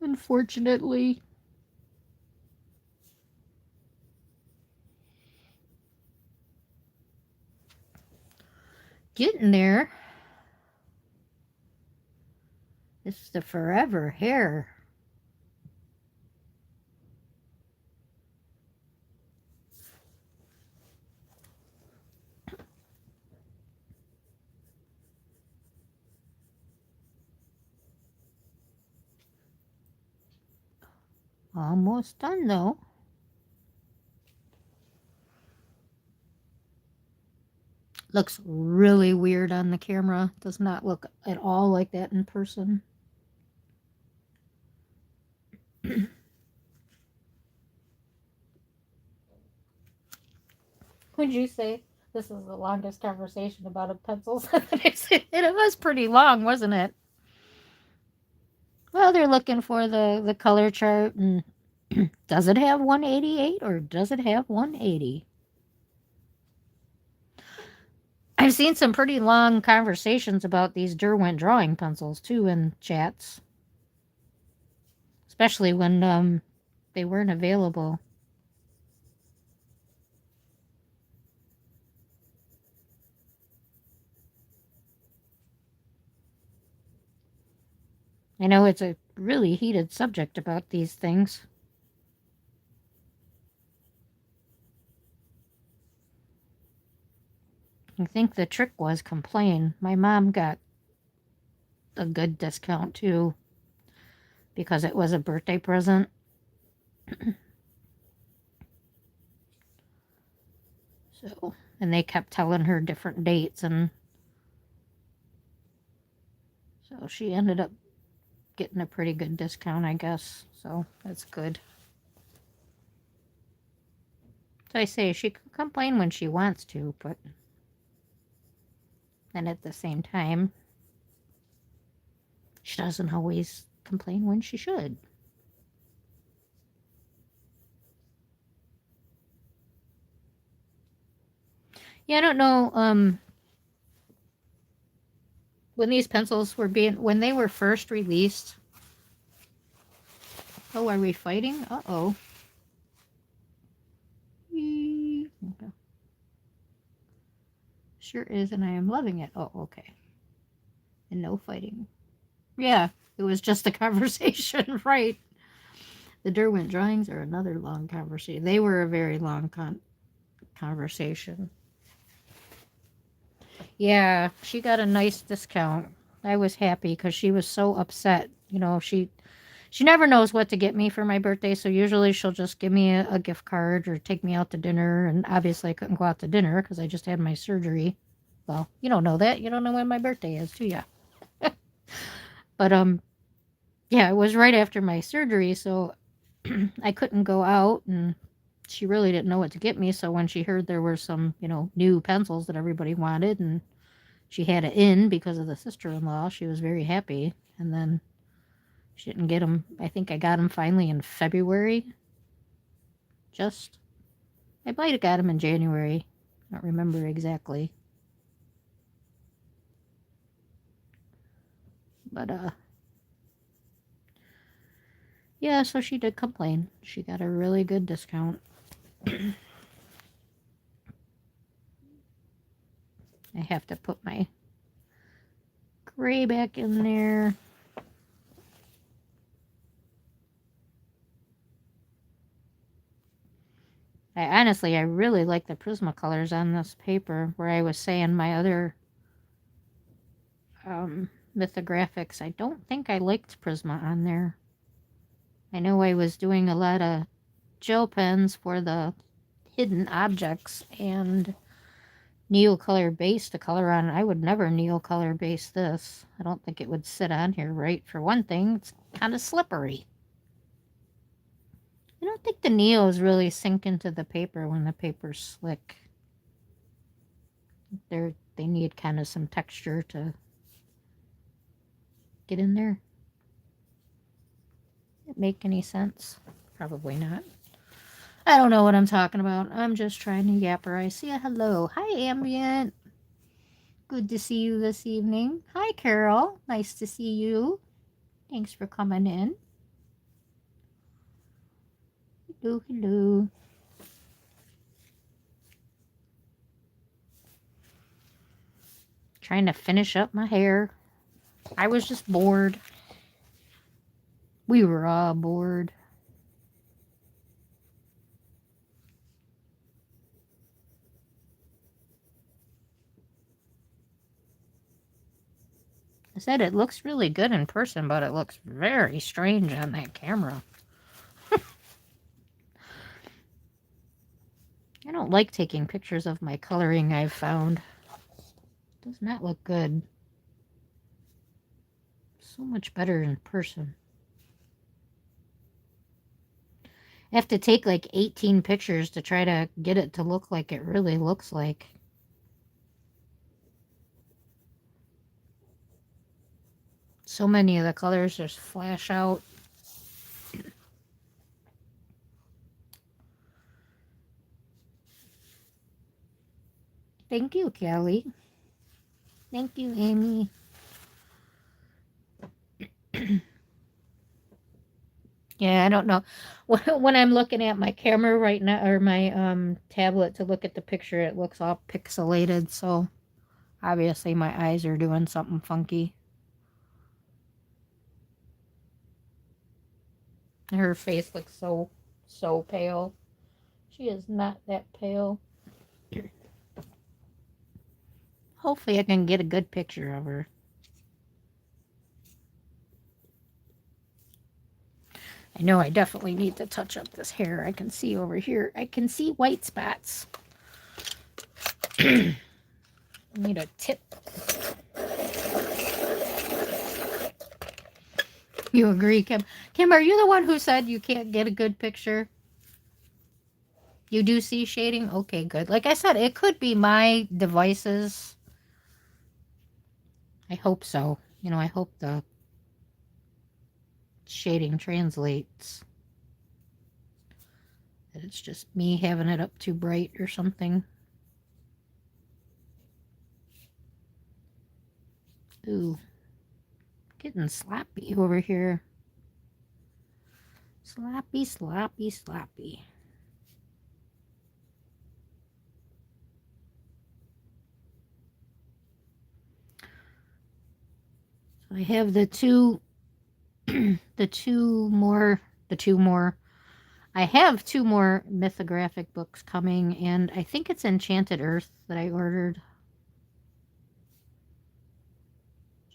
Unfortunately. Getting there. It's the forever hair. Almost done though. Looks really weird on the camera. Does not look at all like that in person. Would you say this is the longest conversation about a pencils? It was pretty long, wasn't it? Well, they're looking for the color chart, and does it have 188 or does it have 180? I've seen some pretty long conversations about these Derwent drawing pencils too in chats, especially when they weren't available. I know it's a really heated subject about these things. I think the trick was complain. My mom got a good discount too because it was a birthday present. So, and they kept telling her different dates, and so she ended up getting a pretty good discount, I guess. So that's good. So I say she can complain when she wants to, but then at the same time, she doesn't always complain when she should. Yeah, I don't know. When these pencils were when they were first released. Oh, are we fighting? Uh-oh. Okay. Sure is, and I am loving it. Oh, okay. And no fighting. Yeah, it was just a conversation, right? The Derwent drawings are another long conversation. They were a very long conversation. Yeah, she got a nice discount. I was happy because she was so upset. You know, she never knows what to get me for my birthday, so usually she'll just give me a gift card or take me out to dinner. And obviously, I couldn't go out to dinner because I just had my surgery. Well, you don't know that. You don't know when my birthday is, do ya? But yeah, it was right after my surgery, so I couldn't go out, and she really didn't know what to get me. So when she heard there were some, new pencils that everybody wanted, and she had it in because of the sister-in-law, she was very happy. And then she didn't get them. I think I got them finally in February. Just, I might have got them in January. I don't remember exactly. But yeah, so she did complain. She got a really good discount. I have to put my gray back in there. I really like the Prismacolors on this paper, where I was saying my other mythographics. I don't think I liked Prisma on there. I know I was doing a lot of gel pens for the hidden objects and Neocolor base to color on. I would never Neocolor base this. I don't think it would sit on here right. For one thing, it's kind of slippery. don't think the Neos really sink into the paper when the paper's slick. They need kind of some texture to get in there. Does it make any sense? Probably not. I don't know what I'm talking about. I'm just trying to yapper. I see a hello. Hi, Ambient. Good to see you this evening. Hi, Carol. Nice to see you. Thanks for coming in. Hello, hello. Trying to finish up my hair. I was just bored. We were all bored. I said it looks really good in person, but it looks very strange on that camera. I don't like taking pictures of my coloring, I've found. It does not look good. So much better in person. I have to take like 18 pictures to try to get it to look like it really looks like. So many of the colors just flash out. Thank you, Kelly. Thank you, Amy. Yeah, I don't know. When I'm looking at my camera right now, or my tablet to look at the picture, it looks all pixelated, so obviously my eyes are doing something funky. Her face looks so pale. She is not that pale. Hopefully I can get a good picture of her. I know I definitely need to touch up this hair. I can see over here. I can see white spots. I need a tip. You agree, Kim? Kim, are you the one who said you can't get a good picture? You do see shading? Okay, good. Like I said, it could be my devices. I hope so. You know, I hope the shading translates. That it's just me having it up too bright or something. Ooh. Getting sloppy over here. Sloppy, sloppy, sloppy. So I have the two I have two more mythographic books coming, and I think it's Enchanted Earth that I ordered.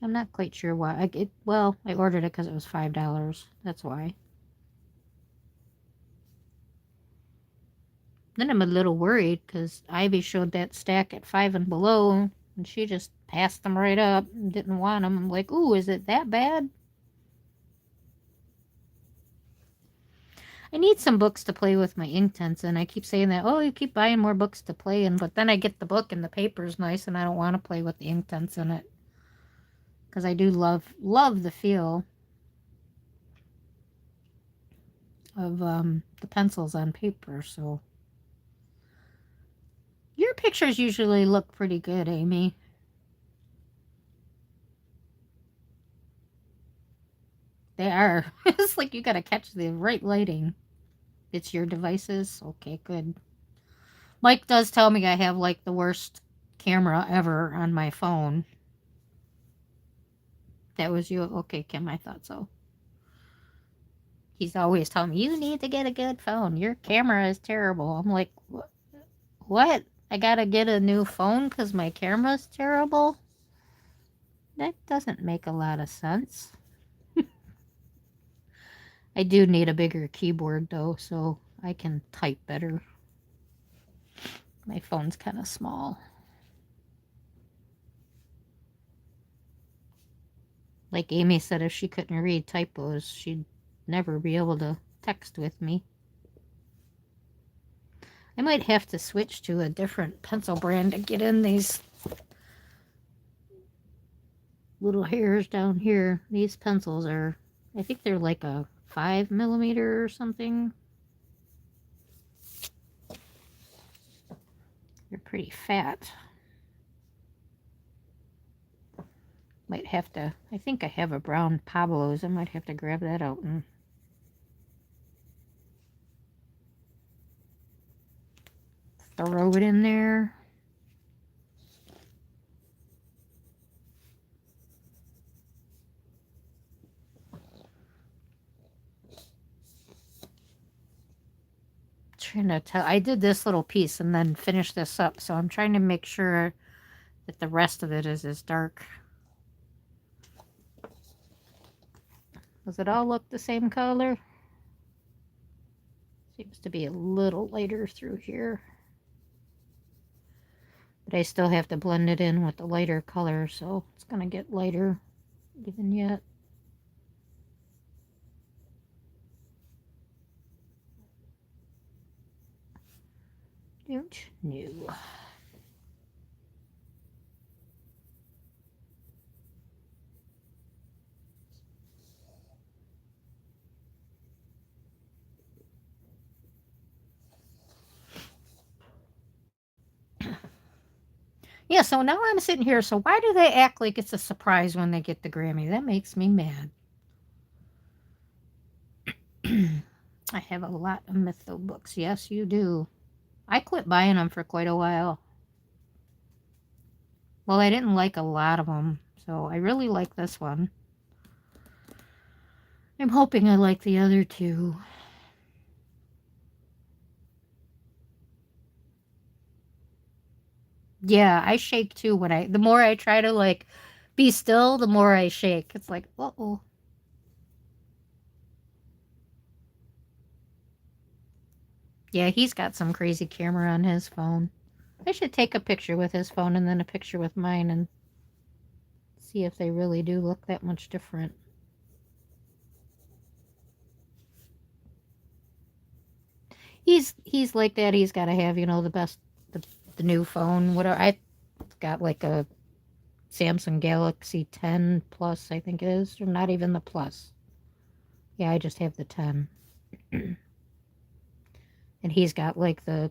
I'm not quite sure why. I ordered it because it was $5. That's why. Then I'm a little worried because Ivy showed that stack at 5 and below, and she just passed them right up and didn't want them. I'm like, ooh, is it that bad? I need some books to play with my Inktense, and I keep saying that, oh, you keep buying more books to play in, but then I get the book and the paper's nice, and I don't want to play with the Inktense in it. Because I do love the feel of the pencils on paper, so. Your pictures usually look pretty good, Amy. They are. It's like you gotta catch the right lighting. It's your devices? Okay, good. Mike does tell me I have like the worst camera ever on my phone. That was you? Okay, Kim, I thought so. He's always telling me, you need to get a good phone. Your camera is terrible. I'm like, what? I gotta get a new phone because my camera's terrible? That doesn't make a lot of sense. I do need a bigger keyboard though, so I can type better. My phone's kind of small. Like Amy said, if she couldn't read typos, she'd never be able to text with me. I might have to switch to a different pencil brand to get in these little hairs down here. These pencils are, I think they're like a 5mm or something. They're pretty fat. Might have to, I think I have a brown Pablo's. I might have to grab that out and throw it in there. Trying to tell, I did this little piece and then finished this up, so I'm trying to make sure that the rest of it is as dark. Does it all look the same color? Seems to be a little lighter through here. But I still have to blend it in with the lighter color, so it's going to get lighter even yet. Don't know. Yeah, so now I'm sitting here. So why do they act like it's a surprise when they get the Grammy? That makes me mad. I have a lot of Mytho books. Yes, you do. I quit buying them for quite a while. Well, I didn't like a lot of them, so I really like this one. I'm hoping I like the other two. Yeah, I shake too the more I try to like be still, the more I shake. It's like, uh-oh. Yeah, he's got some crazy camera on his phone. I should take a picture with his phone and then a picture with mine and see if they really do look that much different. He's like that. He's got to have, the best the new phone. Whatever. I got like a Samsung Galaxy 10 Plus, I think it is, or not even the Plus. Yeah, I just have the 10. And he's got like the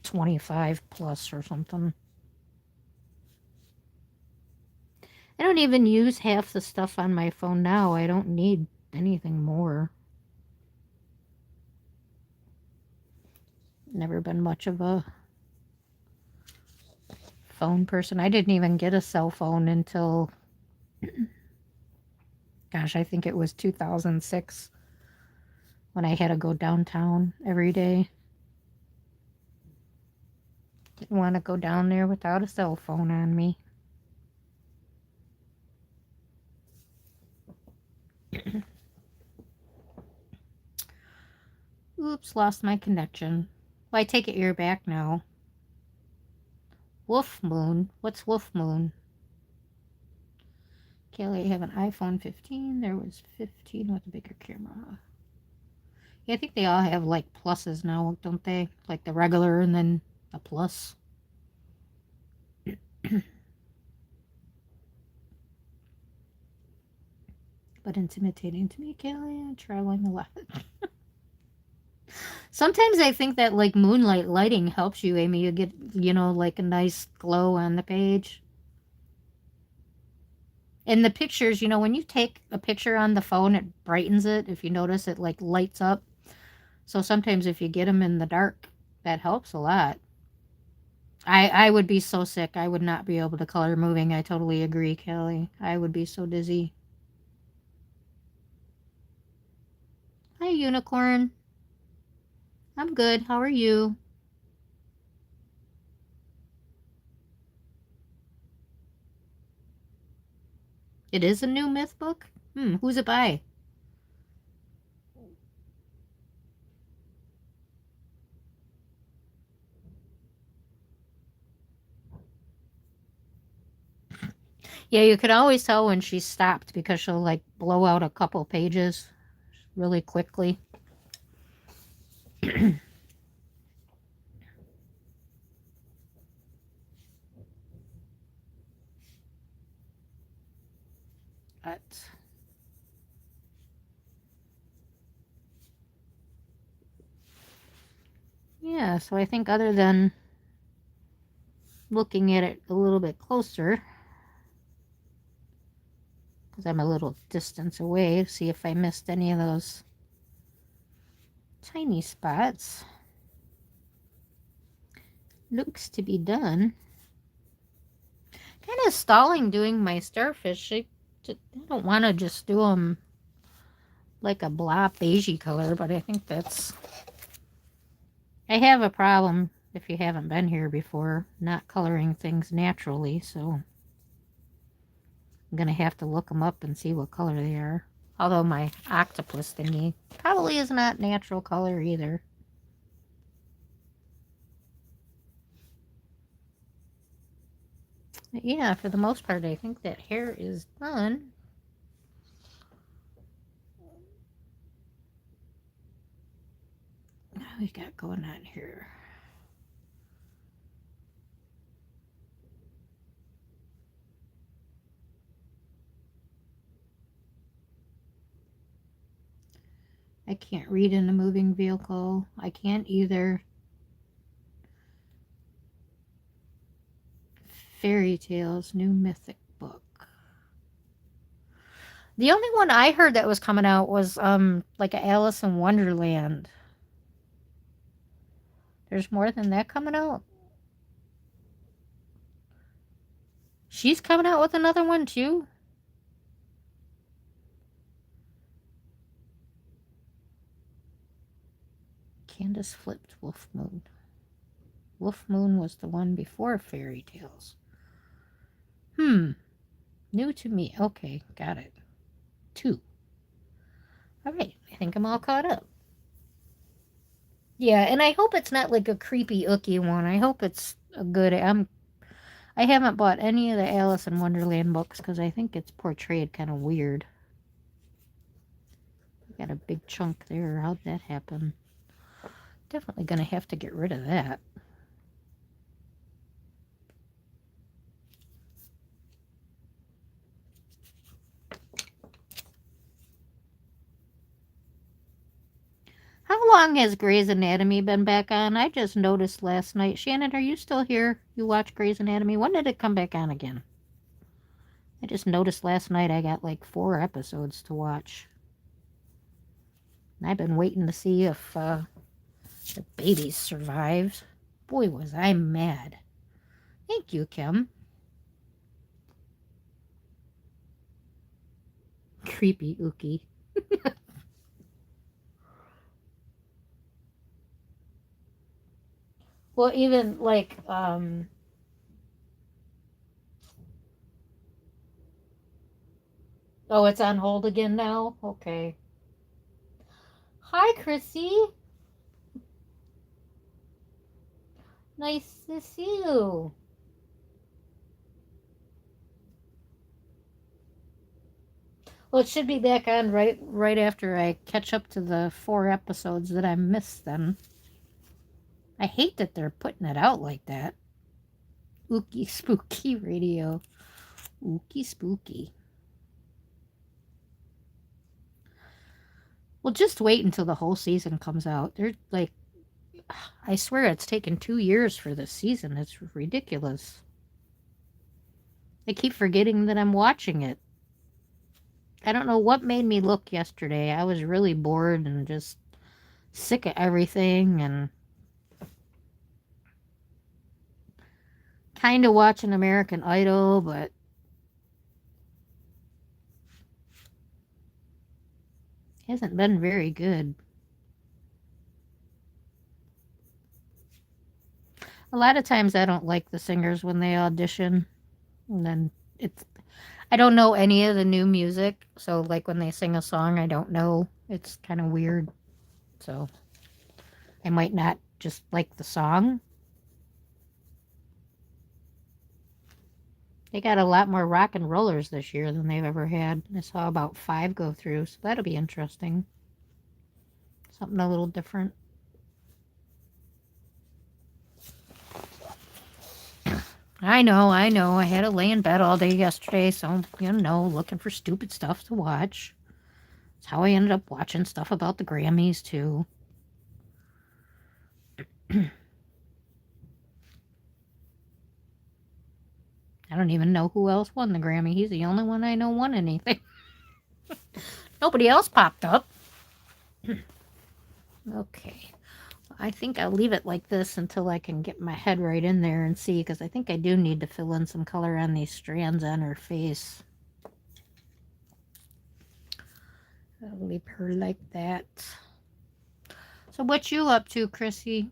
25 Plus or something. I don't even use half the stuff on my phone now. I don't need anything more. Never been much of a phone person. I didn't even get a cell phone until, gosh, I think it was 2006 when I had to go downtown every day. Didn't want to go down there without a cell phone on me. Oops, lost my connection. Well, I take it you're back now. Wolf Moon? What's Wolf Moon? Kelly, I have an iPhone 15. There was 15 with a bigger camera. Yeah, I think they all have like pluses now, don't they? Like the regular and then the plus. But intimidating to me, Kelly. I'm traveling a lot. Sometimes I think that like moonlight lighting helps you, Amy. You get, like a nice glow on the page. In the pictures, when you take a picture on the phone, it brightens it. If you notice, it like lights up. So sometimes if you get them in the dark, that helps a lot. I would be so sick. I would not be able to color moving. I totally agree, Kelly. I would be so dizzy. Hi, Unicorn. I'm good. How are you? It is a new myth book? Who's it by? Yeah, you can always tell when she's stopped because she'll like blow out a couple pages really quickly. Yeah, so I think other than looking at it a little bit closer, because I'm a little distance away, to see if I missed any of those tiny spots. Looks to be done. Kind of stalling doing my starfish. I don't want to just do them like a blah beigey color, but I think that's... I have a problem, if you haven't been here before, not coloring things naturally, so I'm going to have to look them up and see what color they are. Although my octopus thingy probably is not natural color either. But yeah, for the most part, I think that hair is done. What do we got going on here? I can't read in a moving vehicle. I can't either. Fairy Tales, new mythic book. The only one I heard that was coming out was like a Alice in Wonderland. There's more than that coming out. She's coming out with another one too. Candace flipped Wolf Moon. Wolf Moon was the one before Fairy Tales. New to me. Okay, got it. 2. All right, I think I'm all caught up. Yeah, and I hope it's not like a creepy ooky one. I hope it's a good... I haven't bought any of the Alice in Wonderland books because I think it's portrayed kind of weird. Got a big chunk there. How'd that happen? Definitely going to have to get rid of that. How long has Grey's Anatomy been back on? I just noticed last night. Shannon, are you still here? You watch Grey's Anatomy? When did it come back on again? I just noticed last night I got like 4 episodes to watch. And I've been waiting to see if the babies survived. Boy, was I mad. Thank you, Kim. Creepy ookie. Well, even like, oh, it's on hold again now? Okay. Hi, Chrissy. Nice to see you. Well, it should be back on right after I catch up to the 4 episodes that I missed then. I hate that they're putting it out like that. Ookie spooky radio. Ookie spooky. Well, just wait until the whole season comes out. They're like, I swear it's taken 2 years for this season. It's ridiculous. I keep forgetting that I'm watching it. I don't know what made me look yesterday. I was really bored and just sick of everything and kind of watching American Idol, but hasn't been very good. A lot of times I don't like the singers when they audition. And then I don't know any of the new music. So like when they sing a song, I don't know. It's kind of weird. So I might not just like the song. They got a lot more rock and rollers this year than they've ever had. I saw about 5 go through, so that'll be interesting. Something a little different. I know, I know. I had to lay in bed all day yesterday, so, looking for stupid stuff to watch. That's how I ended up watching stuff about the Grammys, too. I don't even know who else won the Grammy. He's the only one I know won anything. Nobody else popped up. Okay. I think I'll leave it like this until I can get my head right in there and see, because I think I do need to fill in some color on these strands on her face. I'll leave her like that. So what you up to, Chrissy?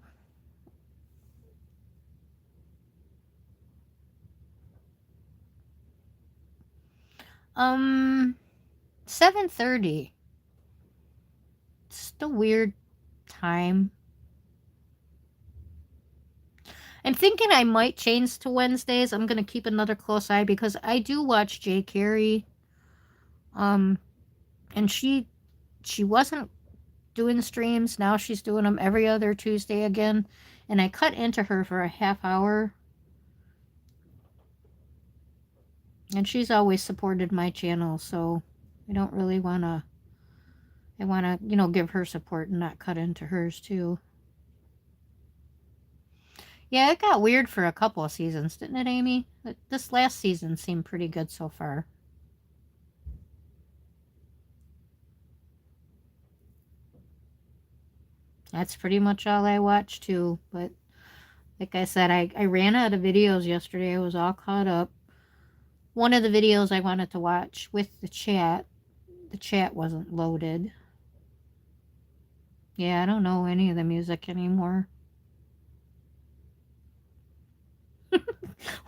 7:30. It's just a weird time. I'm thinking I might change to Wednesdays. I'm gonna keep another close eye because I do watch Jay Carey. Um, and she wasn't doing streams. Now she's doing them every other Tuesday again. And I cut into her for a half hour. And she's always supported my channel, so I don't really wanna. I wanna, give her support and not cut into hers too. Yeah, it got weird for a couple of seasons, didn't it, Amy? This last season seemed pretty good so far. That's pretty much all I watched too. But like I said, I ran out of videos yesterday. I was all caught up. One of the videos I wanted to watch with the chat wasn't loaded. Yeah, I don't know any of the music anymore.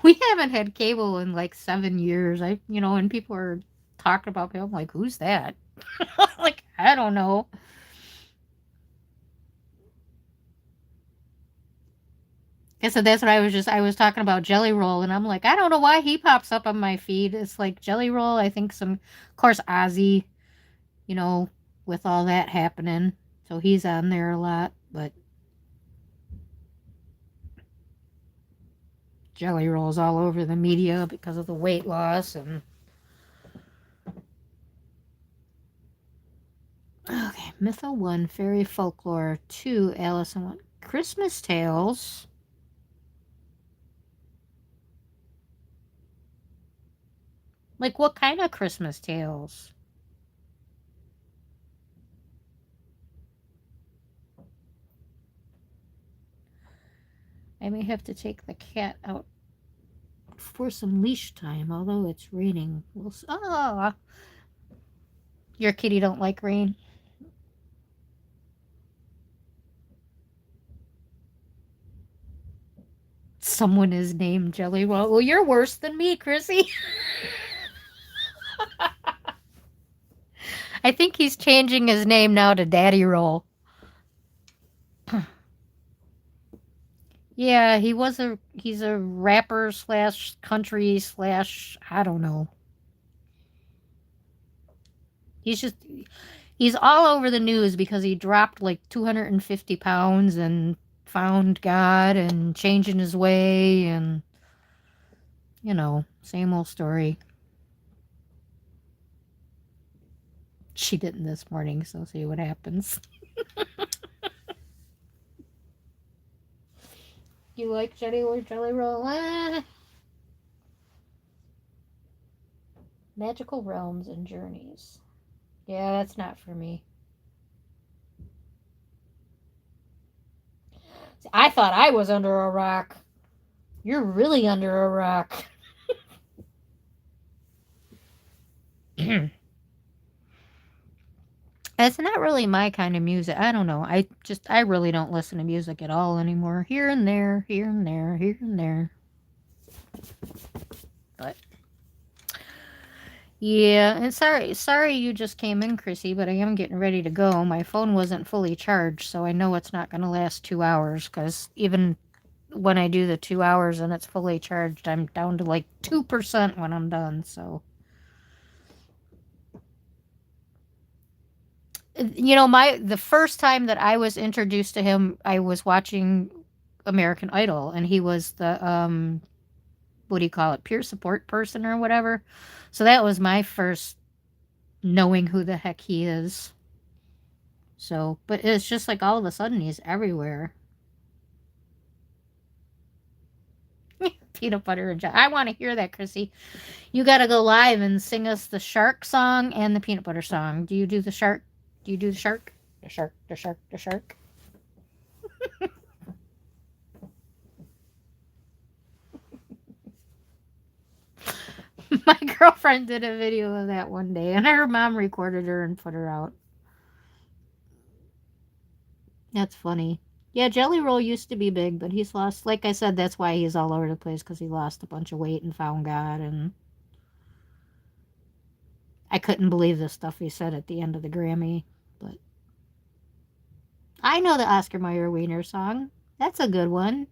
We haven't had cable in like 7 years. And people are talking about me. I'm like, who's that? Like, I don't know. Yeah, so that's what I was talking about Jelly Roll, and I'm like, I don't know why he pops up on my feed. It's like Jelly Roll, I think of course, Ozzy, you know, with all that happening. So he's on there a lot, but Jelly Roll's all over the media because of the weight loss and. Okay, Mytho 1, Fairy Folklore 2, Alice in Christmas Tales. Like, what kind of Christmas tales? I may have to take the cat out for some leash time, although it's raining. Your kitty don't like rain? Someone is named Jelly Roll. Well, you're worse than me, Chrissy. I think he's changing his name now to Daddy Roll. Yeah, he's a rapper slash country slash I don't know. He's all over the news because he dropped like 250 pounds and found God and changing his way and same old story. She didn't this morning, so see what happens. You like Jelly Roll? Magical Realms and Journeys. Yeah, that's not for me. See, I thought I was under a rock. You're really under a rock. It's not really my kind of music. I don't know. I really don't listen to music at all anymore. Here and there, here and there, here and there. But yeah, and sorry you just came in, Chrissy, but I am getting ready to go. My phone wasn't fully charged, so I know it's not going to last 2 hours because even when I do the 2 hours and it's fully charged, I'm down to like 2% when I'm done, so the first time that I was introduced to him, I was watching American Idol, and he was the what do you call it, peer support person or whatever. So that was my first knowing who the heck he is. So, but it's just like all of a sudden he's everywhere. Peanut butter and jelly. I want to hear that, Chrissy. You got to go live and sing us the shark song and the peanut butter song. Do you do the shark? Do you do the shark? The shark, the shark, the shark. My girlfriend did a video of that one day, and her mom recorded her and put her out. That's funny. Yeah, Jelly Roll used to be big, but he's lost. Like I said, that's why he's all over the place, because he lost a bunch of weight and found God. And I couldn't believe the stuff he said at the end of the Grammy. But I know the Oscar Mayer Wiener song. That's a good one.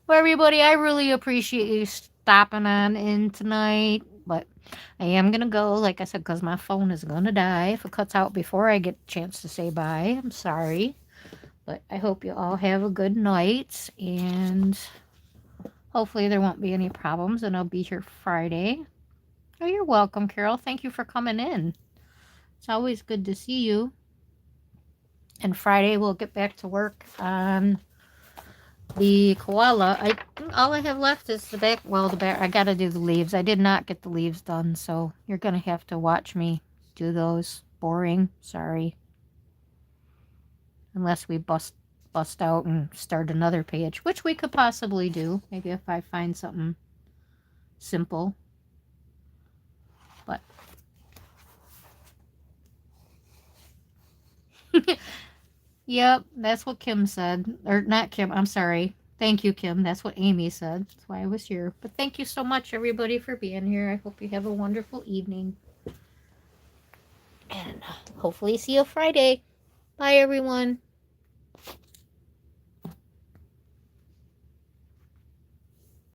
Well, everybody, I really appreciate you stopping on in tonight. But I am going to go, like I said, because my phone is going to die if it cuts out before I get a chance to say bye. I'm sorry. But I hope you all have a good night. And hopefully there won't be any problems. And I'll be here Friday. Oh, you're welcome, Carol. Thank you for coming in. It's always good to see you. And Friday we'll get back to work on the koala. All I have left is the back. Well, the back. I got to do the leaves. I did not get the leaves done, so you're gonna have to watch me do those. Boring. Sorry. Unless we bust out and start another page, which we could possibly do. Maybe if I find something simple. But yep, that's what Kim said. Or not Kim. I'm sorry. Thank you, Kim. That's what Amy said. That's why I was here. But thank you so much, everybody, for being here. I hope you have a wonderful evening. And hopefully see you Friday. Bye, everyone.